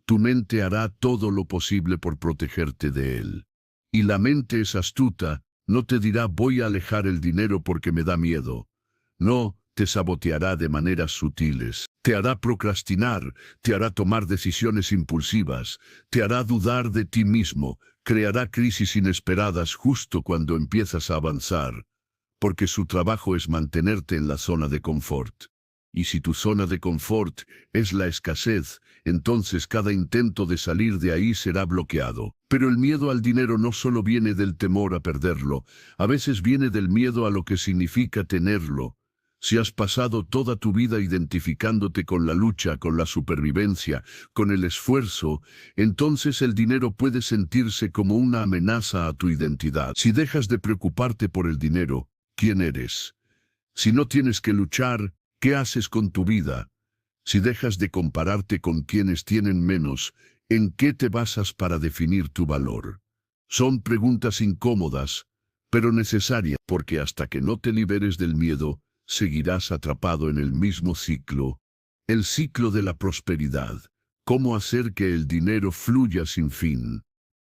tu mente hará todo lo posible por protegerte de él. Y la mente es astuta, no te dirá voy a alejar el dinero porque me da miedo. No, te saboteará de maneras sutiles. Te hará procrastinar, te hará tomar decisiones impulsivas, te hará dudar de ti mismo, creará crisis inesperadas justo cuando empiezas a avanzar, porque su trabajo es mantenerte en la zona de confort. Y si tu zona de confort es la escasez, entonces cada intento de salir de ahí será bloqueado. Pero el miedo al dinero no solo viene del temor a perderlo, a veces viene del miedo a lo que significa tenerlo. Si has pasado toda tu vida identificándote con la lucha, con la supervivencia, con el esfuerzo, entonces el dinero puede sentirse como una amenaza a tu identidad. Si dejas de preocuparte por el dinero, ¿quién eres? Si no tienes que luchar, ¿qué haces con tu vida? Si dejas de compararte con quienes tienen menos, ¿en qué te basas para definir tu valor? Son preguntas incómodas, pero necesarias, porque hasta que no te liberes del miedo, seguirás atrapado en el mismo ciclo, el ciclo de la prosperidad. ¿Cómo hacer que el dinero fluya sin fin?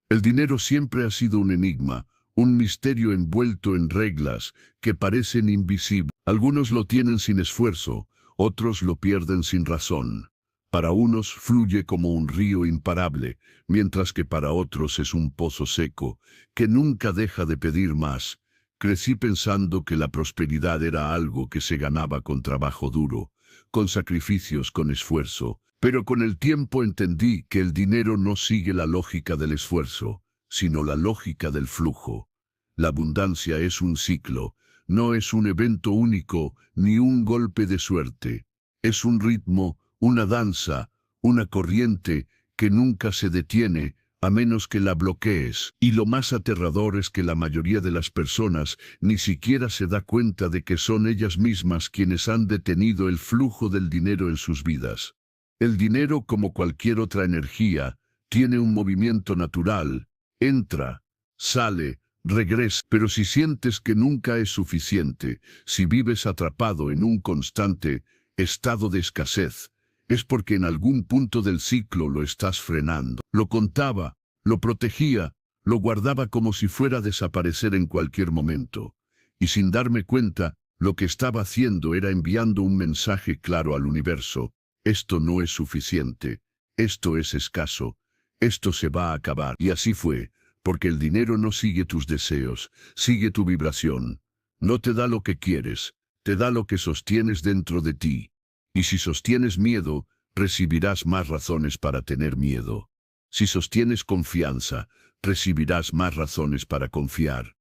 El dinero siempre ha sido un enigma, un misterio envuelto en reglas que parecen invisibles. Algunos lo tienen sin esfuerzo, otros lo pierden sin razón. Para unos fluye como un río imparable, mientras que para otros es un pozo seco, que nunca deja de pedir más. Crecí pensando que la prosperidad era algo que se ganaba con trabajo duro, con sacrificios, con esfuerzo. Pero con el tiempo entendí que el dinero no sigue la lógica del esfuerzo, sino la lógica del flujo. La abundancia es un ciclo, no es un evento único ni un golpe de suerte. Es un ritmo, una danza, una corriente que nunca se detiene, a menos que la bloquees. Y lo más aterrador es que la mayoría de las personas ni siquiera se da cuenta de que son ellas mismas quienes han detenido el flujo del dinero en sus vidas. El dinero, como cualquier otra energía, tiene un movimiento natural, entra, sale, regresa. Pero si sientes que nunca es suficiente, si vives atrapado en un constante estado de escasez, es porque en algún punto del ciclo lo estás frenando. Lo contaba, lo protegía, lo guardaba como si fuera a desaparecer en cualquier momento. Y sin darme cuenta, lo que estaba haciendo era enviando un mensaje claro al universo. Esto no es suficiente, esto es escaso, esto se va a acabar. Y así fue, porque el dinero no sigue tus deseos, sigue tu vibración. No te da lo que quieres, te da lo que sostienes dentro de ti. Y si sostienes miedo, recibirás más razones para tener miedo. Si sostienes confianza, recibirás más razones para confiar.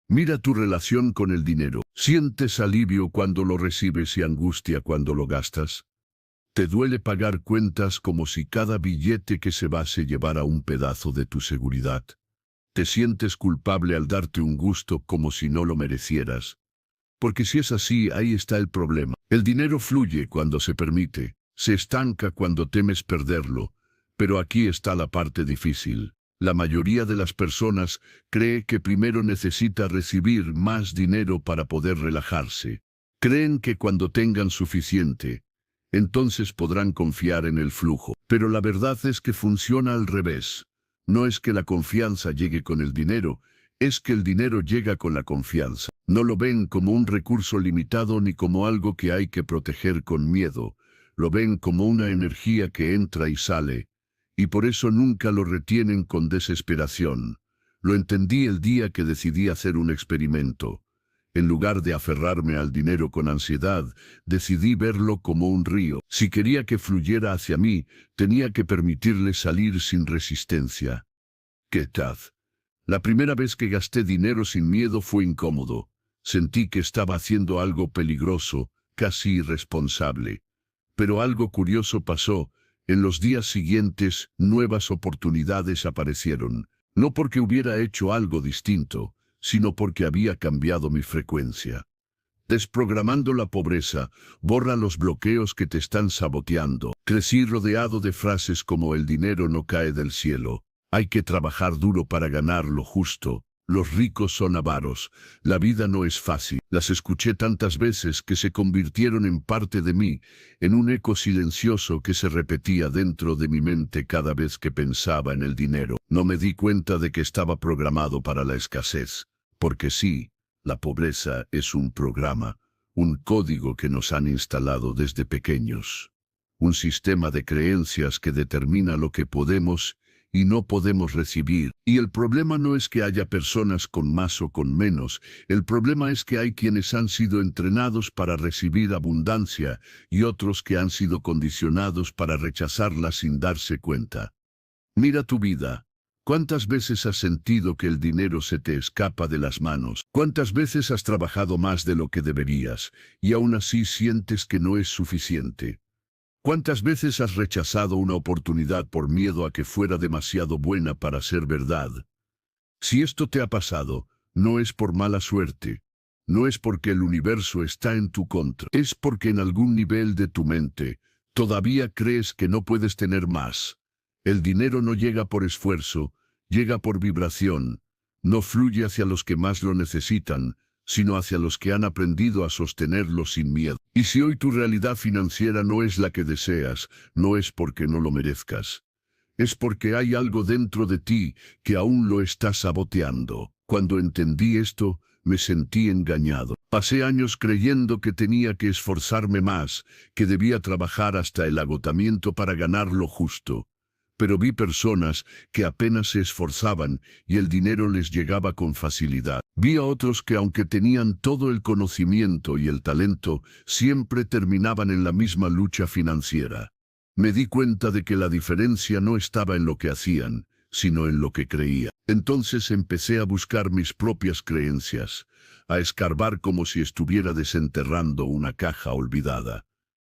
Mira tu relación con el dinero. ¿Sientes alivio cuando lo recibes y angustia cuando lo gastas? ¿Te duele pagar cuentas como si cada billete que se va se llevara un pedazo de tu seguridad? ¿Te sientes culpable al darte un gusto como si no lo merecieras? Porque si es así, ahí está el problema. El dinero fluye cuando se permite, se estanca cuando temes perderlo. Pero aquí está la parte difícil. La mayoría de las personas cree que primero necesita recibir más dinero para poder relajarse. Creen que cuando tengan suficiente, entonces podrán confiar en el flujo. Pero la verdad es que funciona al revés. No es que la confianza llegue con el dinero, es que el dinero llega con la confianza. No lo ven como un recurso limitado ni como algo que hay que proteger con miedo. Lo ven como una energía que entra y sale, y por eso nunca lo retienen con desesperación. Lo entendí el día que decidí hacer un experimento. En lugar de aferrarme al dinero con ansiedad, decidí verlo como un río. Si quería que fluyera hacia mí, tenía que permitirle salir sin resistencia. ¿Qué tal? La primera vez que gasté dinero sin miedo fue incómodo. Sentí que estaba haciendo algo peligroso, casi irresponsable. Pero algo curioso pasó. En los días siguientes, nuevas oportunidades aparecieron. No porque hubiera hecho algo distinto, sino porque había cambiado mi frecuencia. Desprogramando la pobreza, borra los bloqueos que te están saboteando. Crecí rodeado de frases como el dinero no cae del cielo. Hay que trabajar duro para ganar lo justo. Los ricos son avaros. La vida no es fácil. Las escuché tantas veces que se convirtieron en parte de mí, en un eco silencioso que se repetía dentro de mi mente cada vez que pensaba en el dinero. No me di cuenta de que estaba programado para la escasez. Porque sí, la pobreza es un programa, un código que nos han instalado desde pequeños. Un sistema de creencias que determina lo que podemos y no podemos recibir. Y el problema no es que haya personas con más o con menos, el problema es que hay quienes han sido entrenados para recibir abundancia y otros que han sido condicionados para rechazarla sin darse cuenta. Mira tu vida. ¿Cuántas veces has sentido que el dinero se te escapa de las manos? ¿Cuántas veces has trabajado más de lo que deberías y aún así sientes que no es suficiente? ¿Cuántas veces has rechazado una oportunidad por miedo a que fuera demasiado buena para ser verdad? Si esto te ha pasado, no es por mala suerte. No es porque el universo está en tu contra. Es porque en algún nivel de tu mente, todavía crees que no puedes tener más. El dinero no llega por esfuerzo, llega por vibración. No fluye hacia los que más lo necesitan, sino hacia los que han aprendido a sostenerlo sin miedo. Y si hoy tu realidad financiera no es la que deseas, no es porque no lo merezcas. Es porque hay algo dentro de ti que aún lo está saboteando. Cuando entendí esto, me sentí engañado. Pasé años creyendo que tenía que esforzarme más, que debía trabajar hasta el agotamiento para ganar lo justo. Pero vi personas que apenas se esforzaban y el dinero les llegaba con facilidad. Vi a otros que aunque tenían todo el conocimiento y el talento, siempre terminaban en la misma lucha financiera. Me di cuenta de que la diferencia no estaba en lo que hacían, sino en lo que creían. Entonces empecé a buscar mis propias creencias, a escarbar como si estuviera desenterrando una caja olvidada.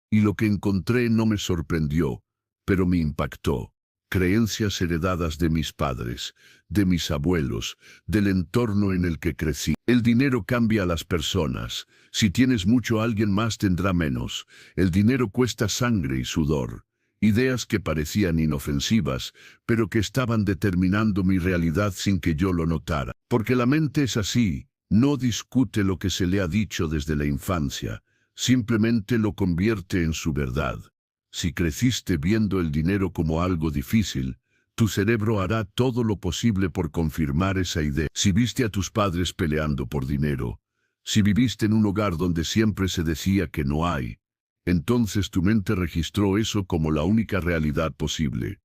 Y lo que encontré no me sorprendió, pero me impactó. creencias heredadas de mis padres, de mis abuelos, del entorno en el que crecí. El dinero cambia a las personas. Si tienes mucho, alguien más tendrá menos. El dinero cuesta sangre y sudor. Ideas que parecían inofensivas, pero que estaban determinando mi realidad sin que yo lo notara. Porque la mente es así, no discute lo que se le ha dicho desde la infancia, simplemente lo convierte en su verdad. Si creciste viendo el dinero como algo difícil, tu cerebro hará todo lo posible por confirmar esa idea. Si viste a tus padres peleando por dinero, si viviste en un hogar donde siempre se decía que no hay, entonces tu mente registró eso como la única realidad posible.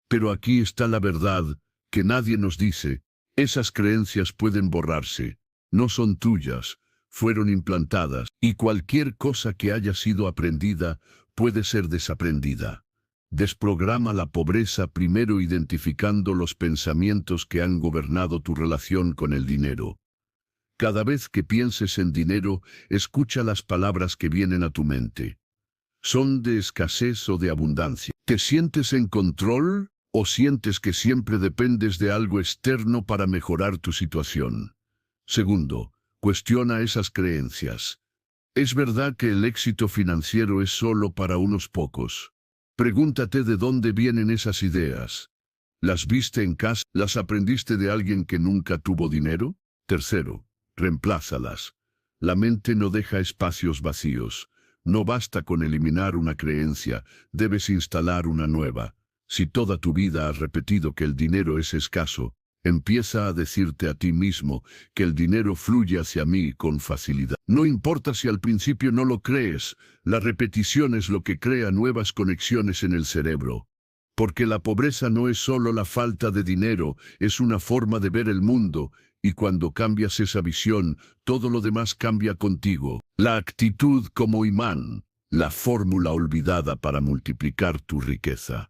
Pero aquí está la verdad, que nadie nos dice. Esas creencias pueden borrarse, no son tuyas, fueron implantadas, y cualquier cosa que haya sido aprendida puede ser desaprendida. Desprograma la pobreza primero identificando los pensamientos que han gobernado tu relación con el dinero. Cada vez que pienses en dinero, escucha las palabras que vienen a tu mente. ¿Son de escasez o de abundancia? ¿Te sientes en control o sientes que siempre dependes de algo externo para mejorar tu situación? Segundo, cuestiona esas creencias. ¿Es verdad que el éxito financiero es solo para unos pocos? Pregúntate de dónde vienen esas ideas. ¿Las viste en casa? ¿Las aprendiste de alguien que nunca tuvo dinero? Tercero, reemplázalas. La mente no deja espacios vacíos. No basta con eliminar una creencia, debes instalar una nueva. Si toda tu vida has repetido que el dinero es escaso, empieza a decirte a ti mismo que el dinero fluye hacia mí con facilidad. No importa si al principio no lo crees, la repetición es lo que crea nuevas conexiones en el cerebro. Porque la pobreza no es solo la falta de dinero, es una forma de ver el mundo, y cuando cambias esa visión, todo lo demás cambia contigo. La actitud como imán, la fórmula olvidada para multiplicar tu riqueza.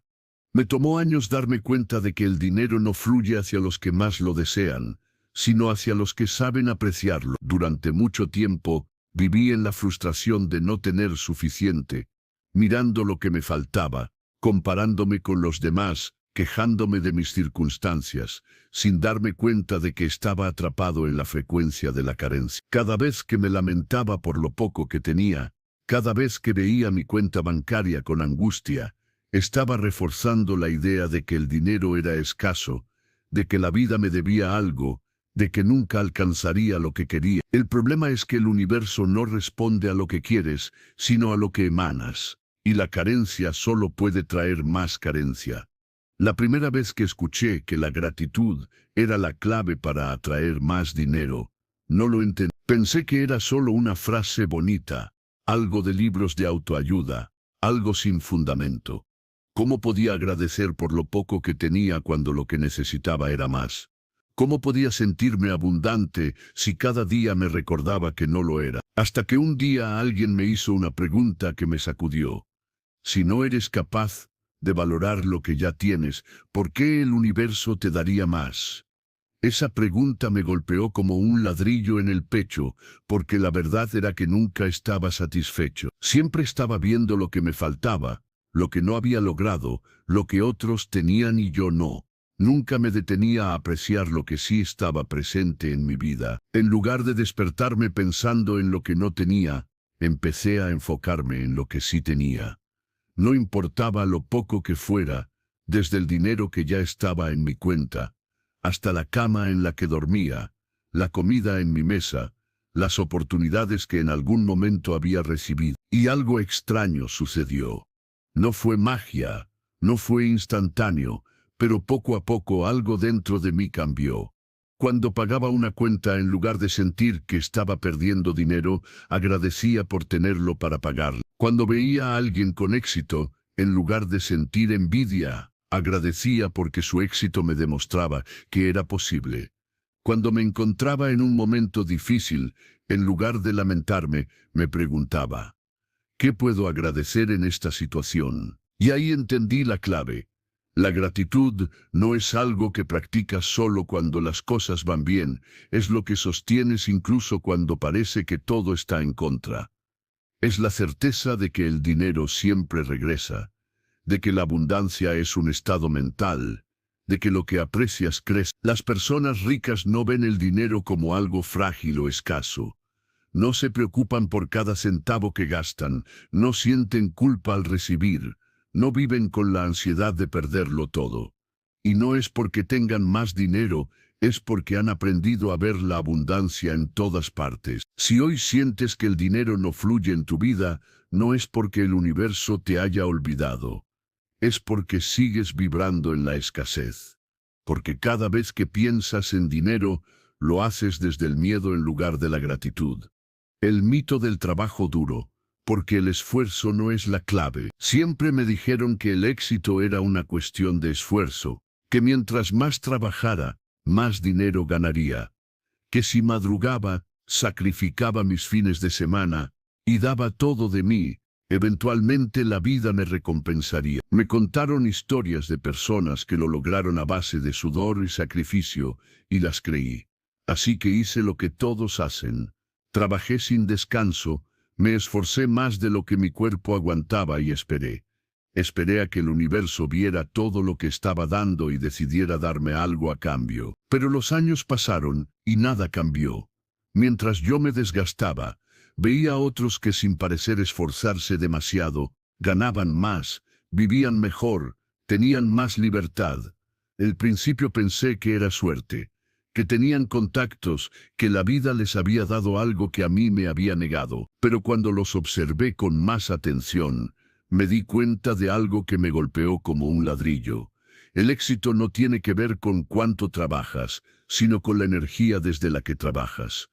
Me tomó años darme cuenta de que el dinero no fluye hacia los que más lo desean, sino hacia los que saben apreciarlo. Durante mucho tiempo, viví en la frustración de no tener suficiente, mirando lo que me faltaba, comparándome con los demás, quejándome de mis circunstancias, sin darme cuenta de que estaba atrapado en la frecuencia de la carencia. Cada vez que me lamentaba por lo poco que tenía, cada vez que veía mi cuenta bancaria con angustia, estaba reforzando la idea de que el dinero era escaso, de que la vida me debía algo, de que nunca alcanzaría lo que quería. El problema es que el universo no responde a lo que quieres, sino a lo que emanas, y la carencia solo puede traer más carencia. La primera vez que escuché que la gratitud era la clave para atraer más dinero, no lo entendí. Pensé que era solo una frase bonita, algo de libros de autoayuda, algo sin fundamento. ¿Cómo podía agradecer por lo poco que tenía cuando lo que necesitaba era más? ¿Cómo podía sentirme abundante si cada día me recordaba que no lo era? Hasta que un día alguien me hizo una pregunta que me sacudió. Si no eres capaz de valorar lo que ya tienes, ¿por qué el universo te daría más? Esa pregunta me golpeó como un ladrillo en el pecho, porque la verdad era que nunca estaba satisfecho. Siempre estaba viendo lo que me faltaba, lo que no había logrado, lo que otros tenían y yo no. Nunca me detenía a apreciar lo que sí estaba presente en mi vida. En lugar de despertarme pensando en lo que no tenía, empecé a enfocarme en lo que sí tenía. No importaba lo poco que fuera, desde el dinero que ya estaba en mi cuenta, hasta la cama en la que dormía, la comida en mi mesa, las oportunidades que en algún momento había recibido. Y algo extraño sucedió. No fue magia, no fue instantáneo, pero poco a poco algo dentro de mí cambió. Cuando pagaba una cuenta, en lugar de sentir que estaba perdiendo dinero, agradecía por tenerlo para pagarla. Cuando veía a alguien con éxito, en lugar de sentir envidia, agradecía porque su éxito me demostraba que era posible. Cuando me encontraba en un momento difícil, en lugar de lamentarme, me preguntaba, ¿qué puedo agradecer en esta situación? Y ahí entendí la clave. La gratitud no es algo que practicas solo cuando las cosas van bien, es lo que sostienes incluso cuando parece que todo está en contra. Es la certeza de que el dinero siempre regresa, de que la abundancia es un estado mental, de que lo que aprecias crece. Las personas ricas no ven el dinero como algo frágil o escaso. No se preocupan por cada centavo que gastan, no sienten culpa al recibir, no viven con la ansiedad de perderlo todo. Y no es porque tengan más dinero, es porque han aprendido a ver la abundancia en todas partes. Si hoy sientes que el dinero no fluye en tu vida, no es porque el universo te haya olvidado. Es porque sigues vibrando en la escasez. Porque cada vez que piensas en dinero, lo haces desde el miedo en lugar de la gratitud. El mito del trabajo duro, porque el esfuerzo no es la clave. Siempre me dijeron que el éxito era una cuestión de esfuerzo, que mientras más trabajara, más dinero ganaría, que si madrugaba, sacrificaba mis fines de semana y daba todo de mí, eventualmente la vida me recompensaría. Me contaron historias de personas que lo lograron a base de sudor y sacrificio, y las creí. Así que hice lo que todos hacen. Trabajé sin descanso, me esforcé más de lo que mi cuerpo aguantaba y esperé. Esperé a que el universo viera todo lo que estaba dando y decidiera darme algo a cambio. Pero los años pasaron y nada cambió. Mientras yo me desgastaba, veía a otros que sin parecer esforzarse demasiado, ganaban más, vivían mejor, tenían más libertad. Al principio pensé que era suerte, que tenían contactos, que la vida les había dado algo que a mí me había negado. Pero cuando los observé con más atención, me di cuenta de algo que me golpeó como un ladrillo. El éxito no tiene que ver con cuánto trabajas, sino con la energía desde la que trabajas.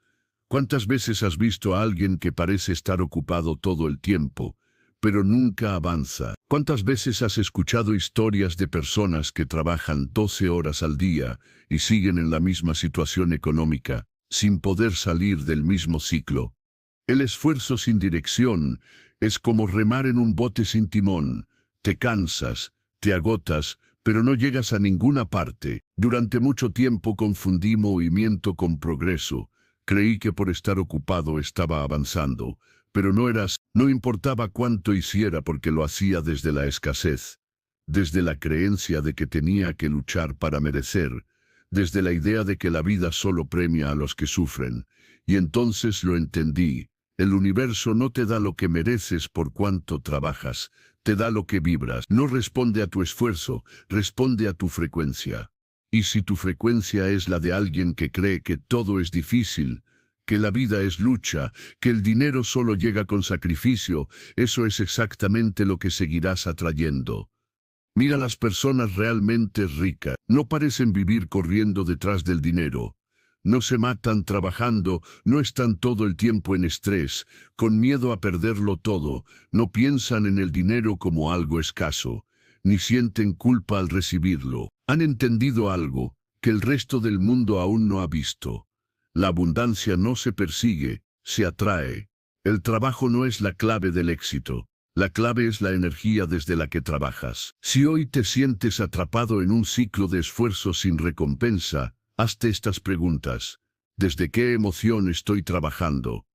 ¿Cuántas veces has visto a alguien que parece estar ocupado todo el tiempo, pero nunca avanza? ¿Cuántas veces has escuchado historias de personas que trabajan 12 horas al día y siguen en la misma situación económica, sin poder salir del mismo ciclo? El esfuerzo sin dirección es como remar en un bote sin timón. Te cansas, te agotas, pero no llegas a ninguna parte. Durante mucho tiempo confundí movimiento con progreso. Creí que por estar ocupado estaba avanzando, pero no era así. No importaba cuánto hiciera porque lo hacía desde la escasez, desde la creencia de que tenía que luchar para merecer, desde la idea de que la vida solo premia a los que sufren. Y entonces lo entendí. El universo no te da lo que mereces por cuánto trabajas, te da lo que vibras. No responde a tu esfuerzo, responde a tu frecuencia. Y si tu frecuencia es la de alguien que cree que todo es difícil, que la vida es lucha, que el dinero solo llega con sacrificio, eso es exactamente lo que seguirás atrayendo. Mira, las personas realmente ricas no parecen vivir corriendo detrás del dinero. No se matan trabajando, no están todo el tiempo en estrés, con miedo a perderlo todo, no piensan en el dinero como algo escaso, ni sienten culpa al recibirlo. Han entendido algo que el resto del mundo aún no ha visto. La abundancia no se persigue, se atrae. El trabajo no es la clave del éxito. La clave es la energía desde la que trabajas. Si hoy te sientes atrapado en un ciclo de esfuerzo sin recompensa, hazte estas preguntas. ¿Desde qué emoción estoy trabajando?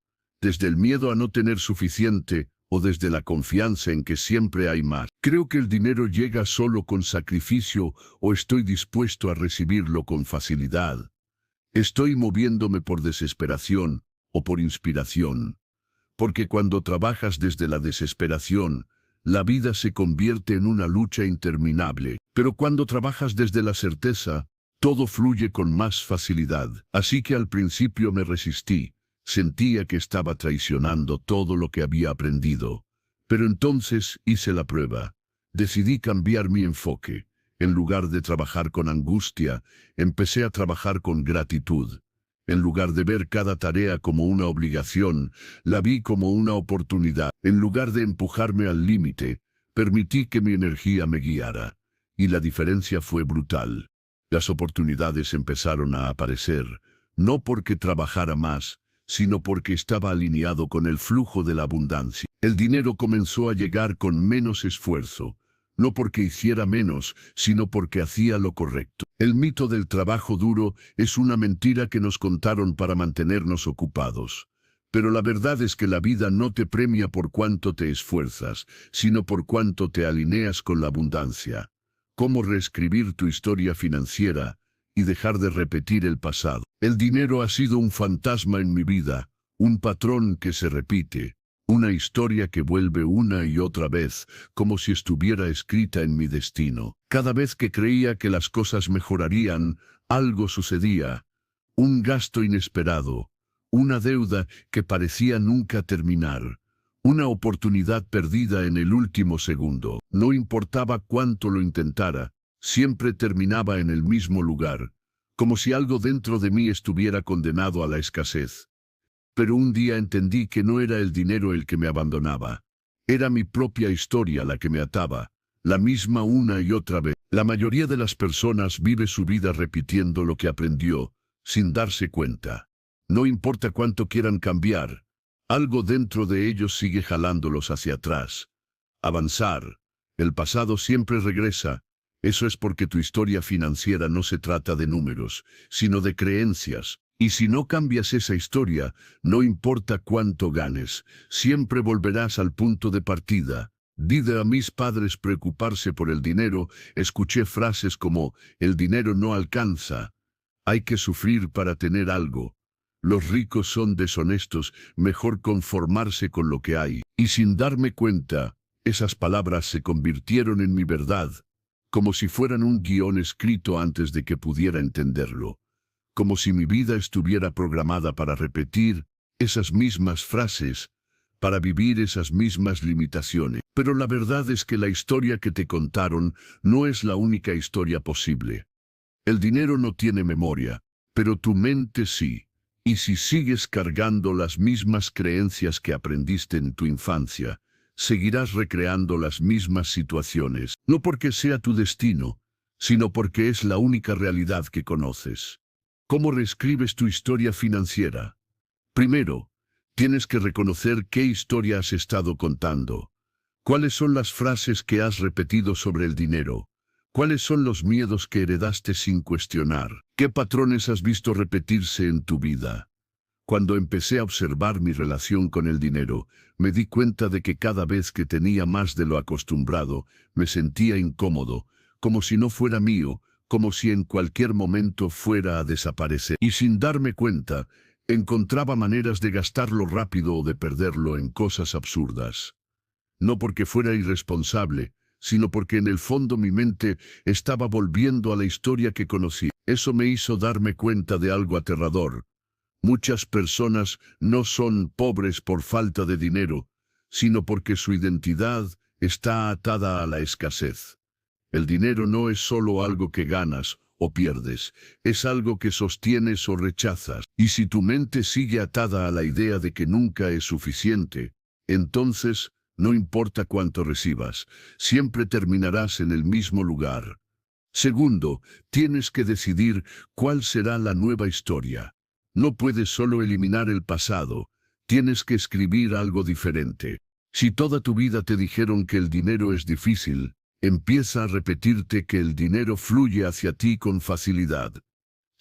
¿Desde el miedo a no tener suficiente o desde la confianza en que siempre hay más? ¿Creo que el dinero llega solo con sacrificio o estoy dispuesto a recibirlo con facilidad? ¿Estoy moviéndome por desesperación o por inspiración? Porque cuando trabajas desde la desesperación, la vida se convierte en una lucha interminable. Pero cuando trabajas desde la certeza, todo fluye con más facilidad. Así que al principio me resistí. Sentía que estaba traicionando todo lo que había aprendido. Pero entonces hice la prueba. Decidí cambiar mi enfoque. En lugar de trabajar con angustia, empecé a trabajar con gratitud. En lugar de ver cada tarea como una obligación, la vi como una oportunidad. En lugar de empujarme al límite, permití que mi energía me guiara. Y la diferencia fue brutal. Las oportunidades empezaron a aparecer, no porque trabajara más, sino porque estaba alineado con el flujo de la abundancia. El dinero comenzó a llegar con menos esfuerzo. No porque hiciera menos, sino porque hacía lo correcto. El mito del trabajo duro es una mentira que nos contaron para mantenernos ocupados. Pero la verdad es que la vida no te premia por cuánto te esfuerzas, sino por cuánto te alineas con la abundancia. ¿Cómo reescribir tu historia financiera y dejar de repetir el pasado? El dinero ha sido un fantasma en mi vida, un patrón que se repite, una historia que vuelve una y otra vez, como si estuviera escrita en mi destino. Cada vez que creía que las cosas mejorarían, algo sucedía, un gasto inesperado, una deuda que parecía nunca terminar, una oportunidad perdida en el último segundo. No importaba cuánto lo intentara, siempre terminaba en el mismo lugar, como si algo dentro de mí estuviera condenado a la escasez. Pero un día entendí que no era el dinero el que me abandonaba. Era mi propia historia la que me ataba, la misma una y otra vez. La mayoría de las personas vive su vida repitiendo lo que aprendió, sin darse cuenta. No importa cuánto quieran cambiar, algo dentro de ellos sigue jalándolos hacia atrás. Avanzar. El pasado siempre regresa. Eso es porque tu historia financiera no se trata de números, sino de creencias. Y si no cambias esa historia, no importa cuánto ganes, siempre volverás al punto de partida. Vi a mis padres preocuparse por el dinero, escuché frases como, el dinero no alcanza, hay que sufrir para tener algo. Los ricos son deshonestos, mejor conformarse con lo que hay. Y sin darme cuenta, esas palabras se convirtieron en mi verdad, como si fueran un guión escrito antes de que pudiera entenderlo. Como si mi vida estuviera programada para repetir esas mismas frases, para vivir esas mismas limitaciones. Pero la verdad es que la historia que te contaron no es la única historia posible. El dinero no tiene memoria, pero tu mente sí. Y si sigues cargando las mismas creencias que aprendiste en tu infancia, seguirás recreando las mismas situaciones, no porque sea tu destino, sino porque es la única realidad que conoces. ¿Cómo reescribes tu historia financiera? Primero, tienes que reconocer qué historia has estado contando. ¿Cuáles son las frases que has repetido sobre el dinero? ¿Cuáles son los miedos que heredaste sin cuestionar? ¿Qué patrones has visto repetirse en tu vida? Cuando empecé a observar mi relación con el dinero, me di cuenta de que cada vez que tenía más de lo acostumbrado, me sentía incómodo, como si no fuera mío, como si en cualquier momento fuera a desaparecer. Y sin darme cuenta, encontraba maneras de gastarlo rápido o de perderlo en cosas absurdas. No porque fuera irresponsable, sino porque en el fondo mi mente estaba volviendo a la historia que conocí. Eso me hizo darme cuenta de algo aterrador. Muchas personas no son pobres por falta de dinero, sino porque su identidad está atada a la escasez. El dinero no es solo algo que ganas o pierdes, es algo que sostienes o rechazas. Y si tu mente sigue atada a la idea de que nunca es suficiente, entonces, no importa cuánto recibas, siempre terminarás en el mismo lugar. Segundo, tienes que decidir cuál será la nueva historia. No puedes solo eliminar el pasado, tienes que escribir algo diferente. Si toda tu vida te dijeron que el dinero es difícil, empieza a repetirte que el dinero fluye hacia ti con facilidad.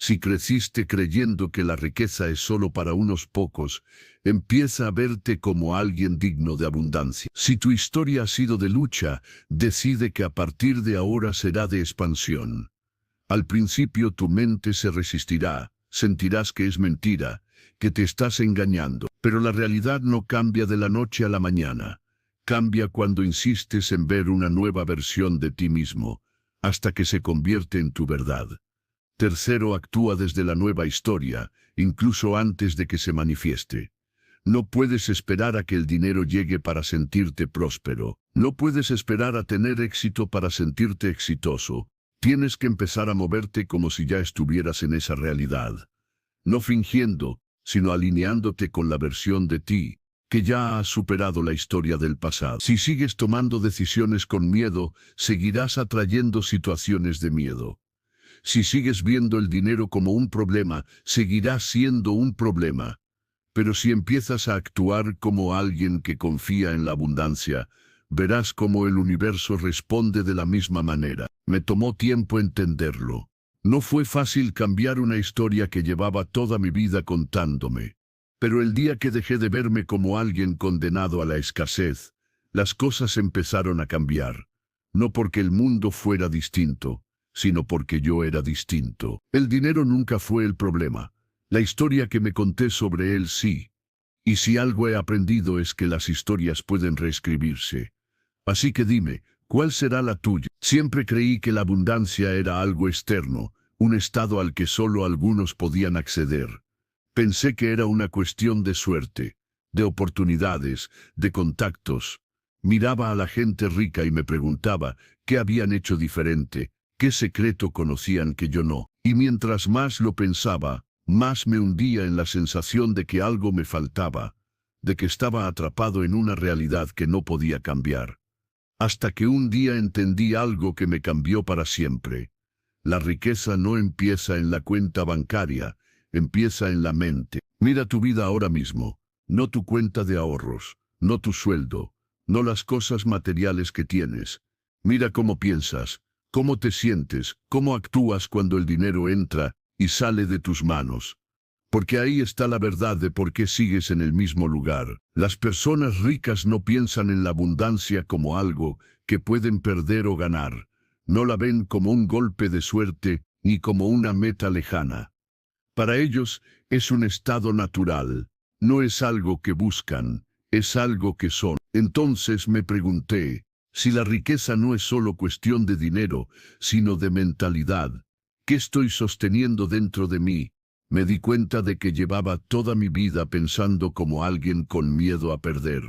Si creciste creyendo que la riqueza es solo para unos pocos, empieza a verte como alguien digno de abundancia. Si tu historia ha sido de lucha, decide que a partir de ahora será de expansión. Al principio tu mente se resistirá, sentirás que es mentira, que te estás engañando. Pero la realidad no cambia de la noche a la mañana. Cambia cuando insistes en ver una nueva versión de ti mismo, hasta que se convierte en tu verdad. Tercero, actúa desde la nueva historia, incluso antes de que se manifieste. No puedes esperar a que el dinero llegue para sentirte próspero. No puedes esperar a tener éxito para sentirte exitoso. Tienes que empezar a moverte como si ya estuvieras en esa realidad. No fingiendo, sino alineándote con la versión de ti, que ya ha superado la historia del pasado. Si sigues tomando decisiones con miedo, seguirás atrayendo situaciones de miedo. Si sigues viendo el dinero como un problema, seguirá siendo un problema. Pero si empiezas a actuar como alguien que confía en la abundancia, verás cómo el universo responde de la misma manera. Me tomó tiempo entenderlo. No fue fácil cambiar una historia que llevaba toda mi vida contándome. Pero el día que dejé de verme como alguien condenado a la escasez, las cosas empezaron a cambiar. No porque el mundo fuera distinto, sino porque yo era distinto. El dinero nunca fue el problema. La historia que me conté sobre él sí. Y si algo he aprendido es que las historias pueden reescribirse. Así que dime, ¿cuál será la tuya? Siempre creí que la abundancia era algo externo, un estado al que solo algunos podían acceder. Pensé que era una cuestión de suerte, de oportunidades, de contactos. Miraba a la gente rica y me preguntaba qué habían hecho diferente, qué secreto conocían que yo no. Y mientras más lo pensaba, más me hundía en la sensación de que algo me faltaba, de que estaba atrapado en una realidad que no podía cambiar. Hasta que un día entendí algo que me cambió para siempre. La riqueza no empieza en la cuenta bancaria, empieza en la mente. Mira tu vida ahora mismo, no tu cuenta de ahorros, no tu sueldo, no las cosas materiales que tienes. Mira cómo piensas, cómo te sientes, cómo actúas cuando el dinero entra y sale de tus manos. Porque ahí está la verdad de por qué sigues en el mismo lugar. Las personas ricas no piensan en la abundancia como algo que pueden perder o ganar. No la ven como un golpe de suerte ni como una meta lejana. Para ellos es un estado natural, no es algo que buscan, es algo que son. Entonces me pregunté, si la riqueza no es solo cuestión de dinero, sino de mentalidad, ¿qué estoy sosteniendo dentro de mí? Me di cuenta de que llevaba toda mi vida pensando como alguien con miedo a perder.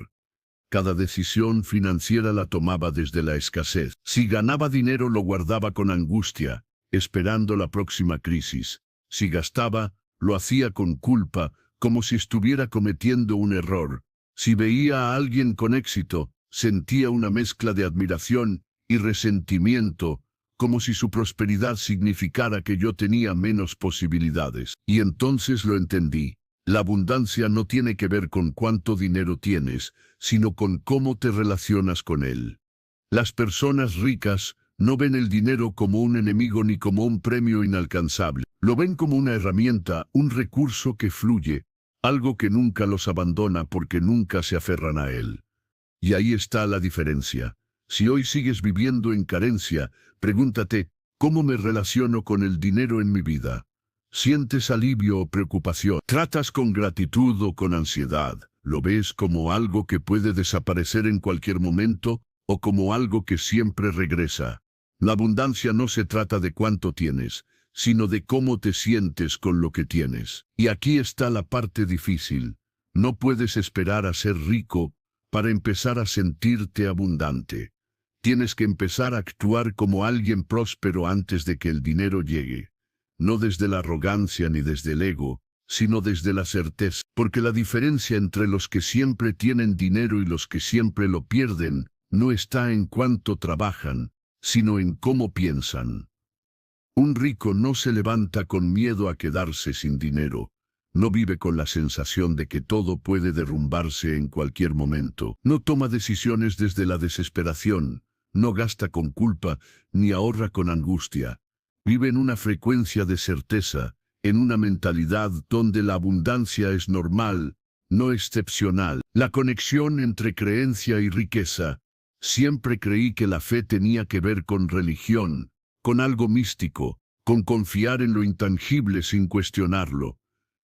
Cada decisión financiera la tomaba desde la escasez. Si ganaba dinero lo guardaba con angustia, esperando la próxima crisis. Si gastaba, lo hacía con culpa, como si estuviera cometiendo un error. Si veía a alguien con éxito, sentía una mezcla de admiración y resentimiento, como si su prosperidad significara que yo tenía menos posibilidades. Y entonces lo entendí. La abundancia no tiene que ver con cuánto dinero tienes, sino con cómo te relacionas con él. Las personas ricas no ven el dinero como un enemigo ni como un premio inalcanzable. Lo ven como una herramienta, un recurso que fluye, algo que nunca los abandona porque nunca se aferran a él. Y ahí está la diferencia. Si hoy sigues viviendo en carencia, pregúntate, ¿cómo me relaciono con el dinero en mi vida? ¿Sientes alivio o preocupación? ¿Tratas con gratitud o con ansiedad? ¿Lo ves como algo que puede desaparecer en cualquier momento o como algo que siempre regresa? La abundancia no se trata de cuánto tienes, sino de cómo te sientes con lo que tienes. Y aquí está la parte difícil. No puedes esperar a ser rico para empezar a sentirte abundante. Tienes que empezar a actuar como alguien próspero antes de que el dinero llegue. No desde la arrogancia ni desde el ego, sino desde la certeza. Porque la diferencia entre los que siempre tienen dinero y los que siempre lo pierden, no está en cuánto trabajan, sino en cómo piensan. Un rico no se levanta con miedo a quedarse sin dinero. No vive con la sensación de que todo puede derrumbarse en cualquier momento. No toma decisiones desde la desesperación. No gasta con culpa, ni ahorra con angustia. Vive en una frecuencia de certeza, en una mentalidad donde la abundancia es normal, no excepcional. La conexión entre creencia y riqueza. Siempre creí que la fe tenía que ver con religión, con algo místico, con confiar en lo intangible sin cuestionarlo.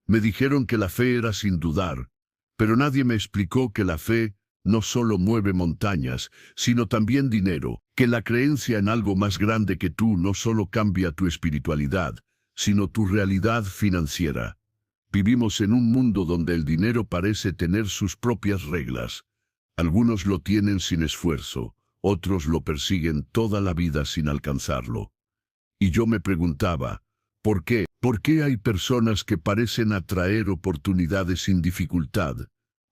Me dijeron que la fe era sin dudar, pero nadie me explicó que la fe no solo mueve montañas, sino también dinero, que la creencia en algo más grande que tú no solo cambia tu espiritualidad, sino tu realidad financiera. Vivimos en un mundo donde el dinero parece tener sus propias reglas. Algunos lo tienen sin esfuerzo, otros lo persiguen toda la vida sin alcanzarlo. Y yo me preguntaba, ¿por qué? ¿Por qué hay personas que parecen atraer oportunidades sin dificultad?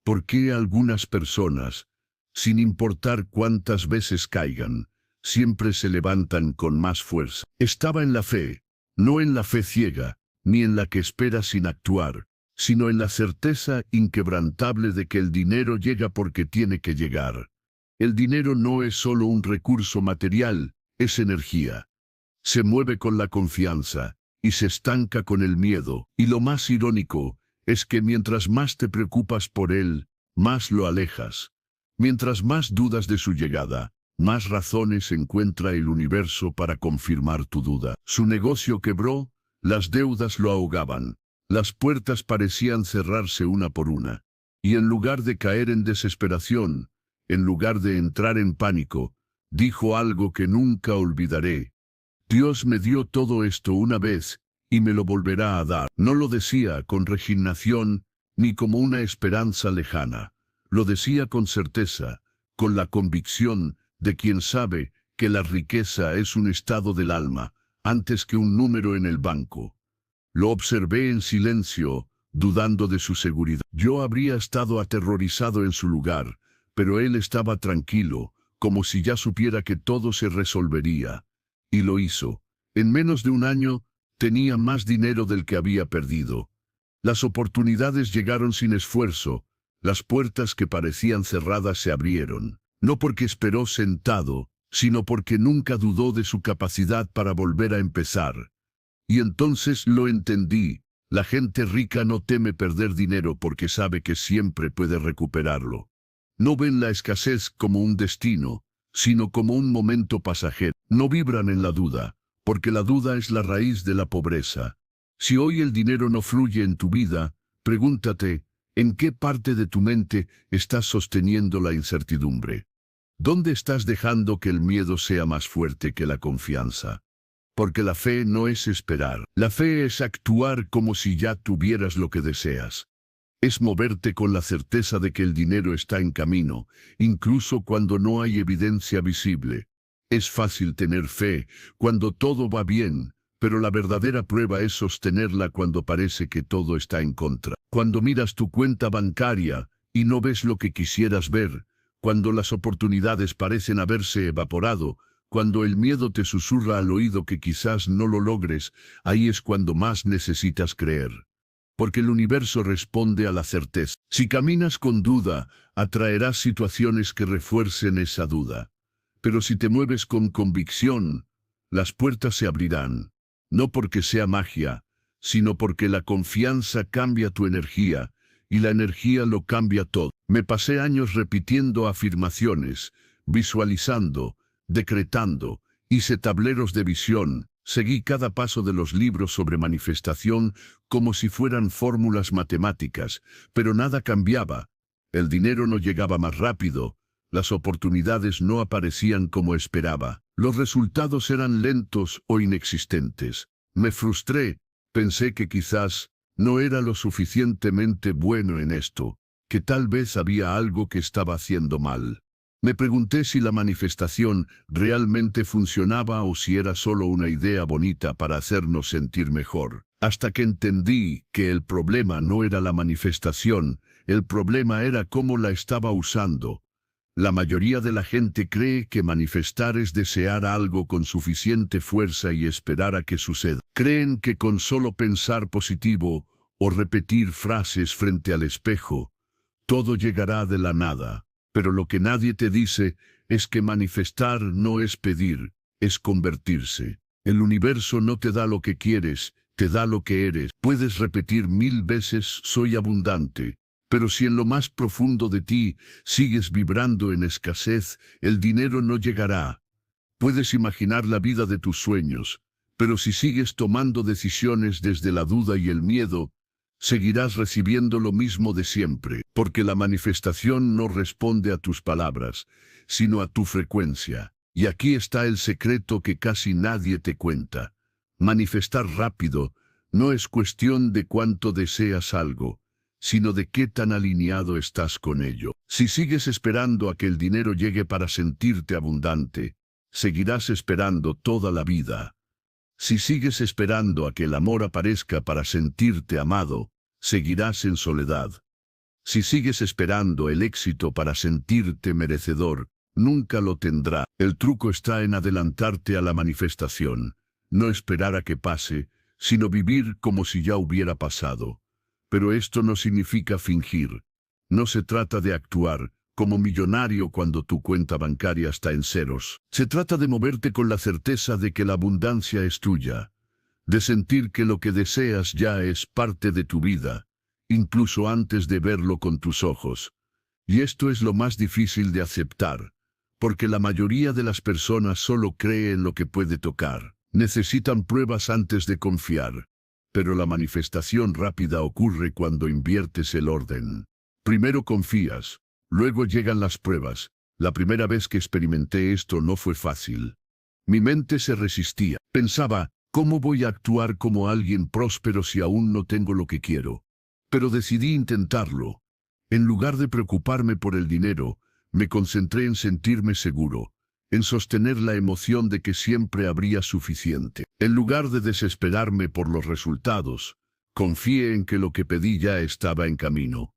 ¿Por qué algunas personas, sin importar cuántas veces caigan, siempre se levantan con más fuerza? Estaba en la fe, no en la fe ciega, ni en la que espera sin actuar, sino en la certeza inquebrantable de que el dinero llega porque tiene que llegar. El dinero no es solo un recurso material, es energía. Se mueve con la confianza y se estanca con el miedo. Y lo más irónico es que mientras más te preocupas por él, más lo alejas. Mientras más dudas de su llegada, más razones encuentra el universo para confirmar tu duda. Su negocio quebró, las deudas lo ahogaban, las puertas parecían cerrarse una por una. Y en lugar de caer en desesperación, en lugar de entrar en pánico, dijo algo que nunca olvidaré. Dios me dio todo esto una vez, y me lo volverá a dar. No lo decía con resignación, ni como una esperanza lejana. Lo decía con certeza, con la convicción de quien sabe que la riqueza es un estado del alma, antes que un número en el banco. Lo observé en silencio, dudando de su seguridad. Yo habría estado aterrorizado en su lugar, pero él estaba tranquilo, como si ya supiera que todo se resolvería. Y lo hizo. En menos de un año, tenía más dinero del que había perdido. Las oportunidades llegaron sin esfuerzo, las puertas que parecían cerradas se abrieron. No porque esperó sentado, sino porque nunca dudó de su capacidad para volver a empezar. Y entonces lo entendí. La gente rica no teme perder dinero porque sabe que siempre puede recuperarlo. No ven la escasez como un destino, sino como un momento pasajero. No vibran en la duda, porque la duda es la raíz de la pobreza. Si hoy el dinero no fluye en tu vida, pregúntate, ¿en qué parte de tu mente estás sosteniendo la incertidumbre? ¿Dónde estás dejando que el miedo sea más fuerte que la confianza? Porque la fe no es esperar. La fe es actuar como si ya tuvieras lo que deseas. Es moverte con la certeza de que el dinero está en camino, incluso cuando no hay evidencia visible. Es fácil tener fe cuando todo va bien, pero la verdadera prueba es sostenerla cuando parece que todo está en contra. Cuando miras tu cuenta bancaria y no ves lo que quisieras ver, cuando las oportunidades parecen haberse evaporado, cuando el miedo te susurra al oído que quizás no lo logres, ahí es cuando más necesitas creer. Porque el universo responde a la certeza. Si caminas con duda, atraerás situaciones que refuercen esa duda. Pero si te mueves con convicción, las puertas se abrirán. No porque sea magia, sino porque la confianza cambia tu energía, y la energía lo cambia todo. Me pasé años repitiendo afirmaciones, visualizando, decretando, hice tableros de visión, seguí cada paso de los libros sobre manifestación como si fueran fórmulas matemáticas, pero nada cambiaba. El dinero no llegaba más rápido, las oportunidades no aparecían como esperaba, los resultados eran lentos o inexistentes. Me frustré, pensé que quizás no era lo suficientemente bueno en esto, que tal vez había algo que estaba haciendo mal. Me pregunté si la manifestación realmente funcionaba o si era solo una idea bonita para hacernos sentir mejor. Hasta que entendí que el problema no era la manifestación, el problema era cómo la estaba usando. La mayoría de la gente cree que manifestar es desear algo con suficiente fuerza y esperar a que suceda. Creen que con solo pensar positivo o repetir frases frente al espejo, todo llegará de la nada. Pero lo que nadie te dice es que manifestar no es pedir, es convertirse. El universo no te da lo que quieres, te da lo que eres. Puedes repetir 1000 veces soy abundante, pero si en lo más profundo de ti sigues vibrando en escasez, el dinero no llegará. Puedes imaginar la vida de tus sueños, pero si sigues tomando decisiones desde la duda y el miedo, seguirás recibiendo lo mismo de siempre, porque la manifestación no responde a tus palabras, sino a tu frecuencia. Y aquí está el secreto que casi nadie te cuenta. Manifestar rápido no es cuestión de cuánto deseas algo, sino de qué tan alineado estás con ello. Si sigues esperando a que el dinero llegue para sentirte abundante, seguirás esperando toda la vida. Si sigues esperando a que el amor aparezca para sentirte amado, seguirás en soledad. Si sigues esperando el éxito para sentirte merecedor, nunca lo tendrás. El truco está en adelantarte a la manifestación, no esperar a que pase, sino vivir como si ya hubiera pasado. Pero esto no significa fingir. No se trata de actuar como millonario cuando tu cuenta bancaria está en ceros. Se trata de moverte con la certeza de que la abundancia es tuya, de sentir que lo que deseas ya es parte de tu vida, incluso antes de verlo con tus ojos. Y esto es lo más difícil de aceptar, porque la mayoría de las personas solo cree en lo que puede tocar. Necesitan pruebas antes de confiar. Pero la manifestación rápida ocurre cuando inviertes el orden. Primero confías, luego llegan las pruebas. La primera vez que experimenté esto no fue fácil. Mi mente se resistía. Pensaba, ¿cómo voy a actuar como alguien próspero si aún no tengo lo que quiero? Pero decidí intentarlo. En lugar de preocuparme por el dinero, me concentré en sentirme seguro, en sostener la emoción de que siempre habría suficiente. En lugar de desesperarme por los resultados, confié en que lo que pedí ya estaba en camino.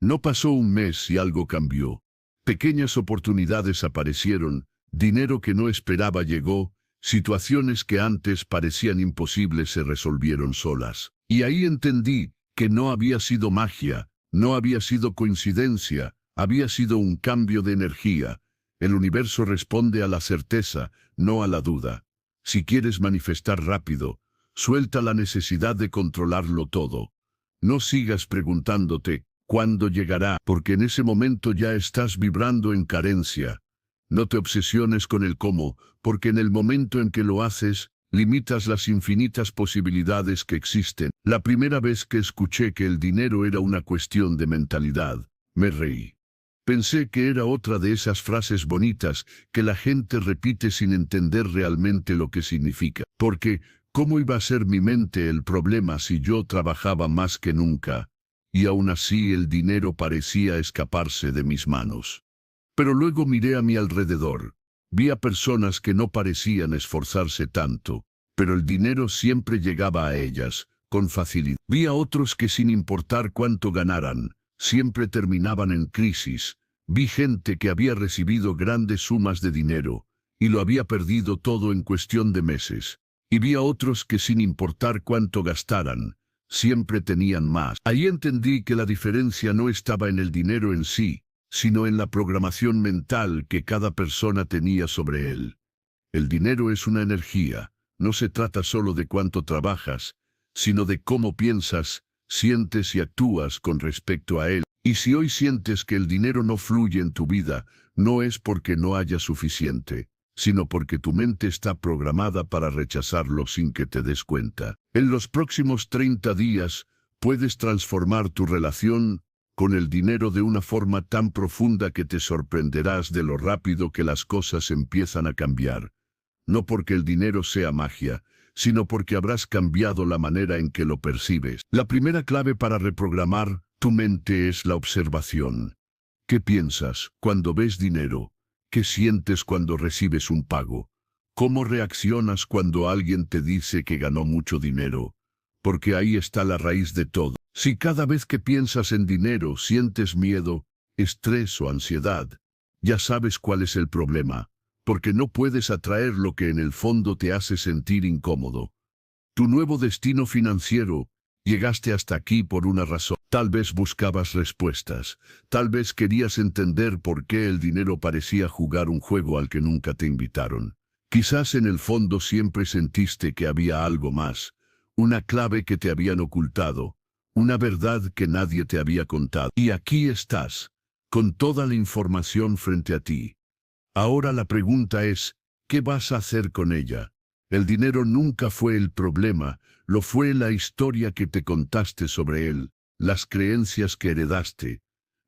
No pasó un mes y algo cambió. Pequeñas oportunidades aparecieron, dinero que no esperaba llegó, situaciones que antes parecían imposibles se resolvieron solas. Y ahí entendí que no había sido magia, no había sido coincidencia, había sido un cambio de energía. El universo responde a la certeza, no a la duda. Si quieres manifestar rápido, suelta la necesidad de controlarlo todo. No sigas preguntándote, ¿cuándo llegará? Porque en ese momento ya estás vibrando en carencia. No te obsesiones con el cómo, porque en el momento en que lo haces, limitas las infinitas posibilidades que existen. La primera vez que escuché que el dinero era una cuestión de mentalidad, me reí. Pensé que era otra de esas frases bonitas que la gente repite sin entender realmente lo que significa. Porque, ¿cómo iba a ser mi mente el problema si yo trabajaba más que nunca? Y aún así el dinero parecía escaparse de mis manos. Pero luego miré a mi alrededor. Vi a personas que no parecían esforzarse tanto, pero el dinero siempre llegaba a ellas, con facilidad. Vi a otros que sin importar cuánto ganaran, siempre terminaban en crisis. Vi gente que había recibido grandes sumas de dinero, y lo había perdido todo en cuestión de meses. Y vi a otros que sin importar cuánto gastaran, siempre tenían más. Ahí entendí que la diferencia no estaba en el dinero en sí, sino en la programación mental que cada persona tenía sobre él. El dinero es una energía, no se trata solo de cuánto trabajas, sino de cómo piensas, sientes y actúas con respecto a él. Y si hoy sientes que el dinero no fluye en tu vida, no es porque no haya suficiente, sino porque tu mente está programada para rechazarlo sin que te des cuenta. En los próximos 30 días, puedes transformar tu relación con el dinero de una forma tan profunda que te sorprenderás de lo rápido que las cosas empiezan a cambiar. No porque el dinero sea magia, sino porque habrás cambiado la manera en que lo percibes. La primera clave para reprogramar tu mente es la observación. ¿Qué piensas cuando ves dinero? ¿Qué sientes cuando recibes un pago? ¿Cómo reaccionas cuando alguien te dice que ganó mucho dinero? Porque ahí está la raíz de todo. Si cada vez que piensas en dinero sientes miedo, estrés o ansiedad, ya sabes cuál es el problema, porque no puedes atraer lo que en el fondo te hace sentir incómodo. Tu nuevo destino financiero, llegaste hasta aquí por una razón. Tal vez buscabas respuestas, tal vez querías entender por qué el dinero parecía jugar un juego al que nunca te invitaron. Quizás en el fondo siempre sentiste que había algo más, una clave que te habían ocultado, una verdad que nadie te había contado. Y aquí estás, con toda la información frente a ti. Ahora la pregunta es, ¿qué vas a hacer con ella? El dinero nunca fue el problema, lo fue la historia que te contaste sobre él, las creencias que heredaste,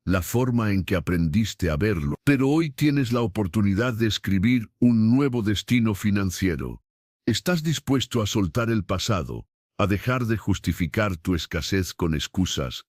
la forma en que aprendiste a verlo. Pero hoy tienes la oportunidad de escribir un nuevo destino financiero. ¿Estás dispuesto a soltar el pasado, a dejar de justificar tu escasez con excusas,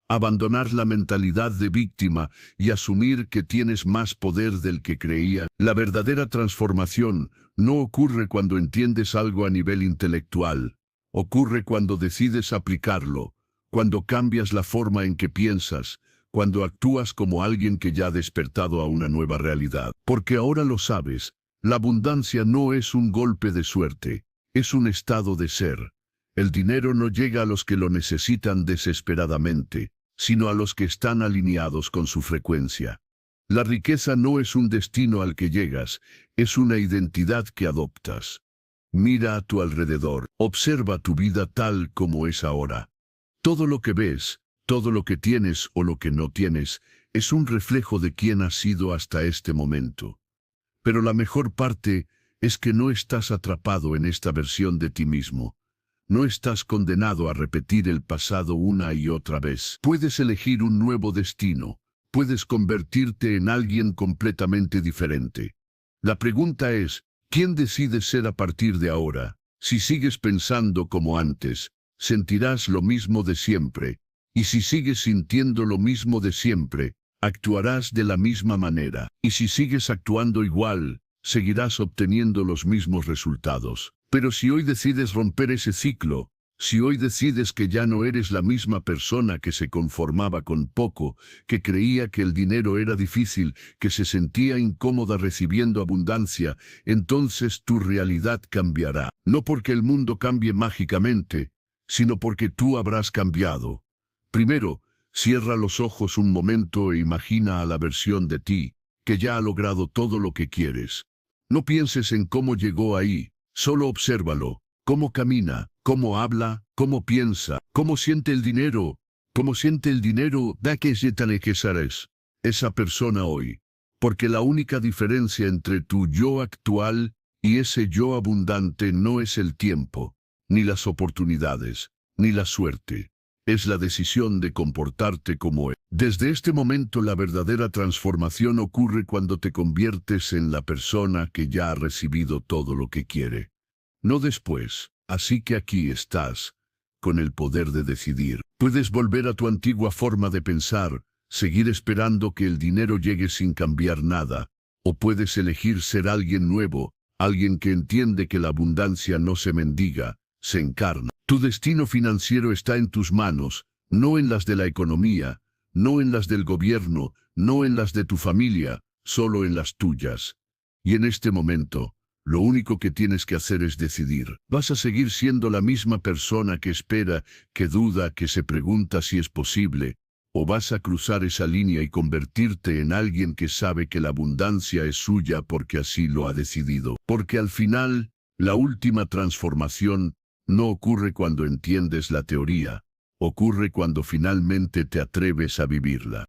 abandonar la mentalidad de víctima y asumir que tienes más poder del que creías? La verdadera transformación no ocurre cuando entiendes algo a nivel intelectual, ocurre cuando decides aplicarlo, cuando cambias la forma en que piensas, cuando actúas como alguien que ya ha despertado a una nueva realidad. Porque ahora lo sabes, la abundancia no es un golpe de suerte, es un estado de ser. El dinero no llega a los que lo necesitan desesperadamente, sino a los que están alineados con su frecuencia. La riqueza no es un destino al que llegas, es una identidad que adoptas. Mira a tu alrededor, observa tu vida tal como es ahora. Todo lo que ves, Todo lo que tienes o lo que no tienes es un reflejo de quién has sido hasta este momento. Pero la mejor parte es que no estás atrapado en esta versión de ti mismo. No estás condenado a repetir el pasado una y otra vez. Puedes elegir un nuevo destino. Puedes convertirte en alguien completamente diferente. La pregunta es, ¿quién decides ser a partir de ahora? Si sigues pensando como antes, sentirás lo mismo de siempre. Y si sigues sintiendo lo mismo de siempre, actuarás de la misma manera. Y si sigues actuando igual, seguirás obteniendo los mismos resultados. Pero si hoy decides romper ese ciclo, si hoy decides que ya no eres la misma persona que se conformaba con poco, que creía que el dinero era difícil, que se sentía incómoda recibiendo abundancia, entonces tu realidad cambiará. No porque el mundo cambie mágicamente, sino porque tú habrás cambiado. Primero, cierra los ojos un momento e imagina a la versión de ti, que ya ha logrado todo lo que quieres. No pienses en cómo llegó ahí, solo obsérvalo, cómo camina, cómo habla, cómo piensa, cómo siente el dinero, da que se tan es esa persona hoy. Porque la única diferencia entre tu yo actual y ese yo abundante no es el tiempo, ni las oportunidades, ni la suerte. Es la decisión de comportarte como él. Desde este momento la verdadera transformación ocurre cuando te conviertes en la persona que ya ha recibido todo lo que quiere. No después. Así que aquí estás, con el poder de decidir. Puedes volver a tu antigua forma de pensar, seguir esperando que el dinero llegue sin cambiar nada, o puedes elegir ser alguien nuevo, alguien que entiende que la abundancia no se mendiga, se encarna. Tu destino financiero está en tus manos, no en las de la economía, no en las del gobierno, no en las de tu familia, solo en las tuyas. Y en este momento, lo único que tienes que hacer es decidir. ¿Vas a seguir siendo la misma persona que espera, que duda, que se pregunta si es posible? ¿O vas a cruzar esa línea y convertirte en alguien que sabe que la abundancia es suya porque así lo ha decidido? Porque al final, la última transformación no ocurre cuando entiendes la teoría, ocurre cuando finalmente te atreves a vivirla.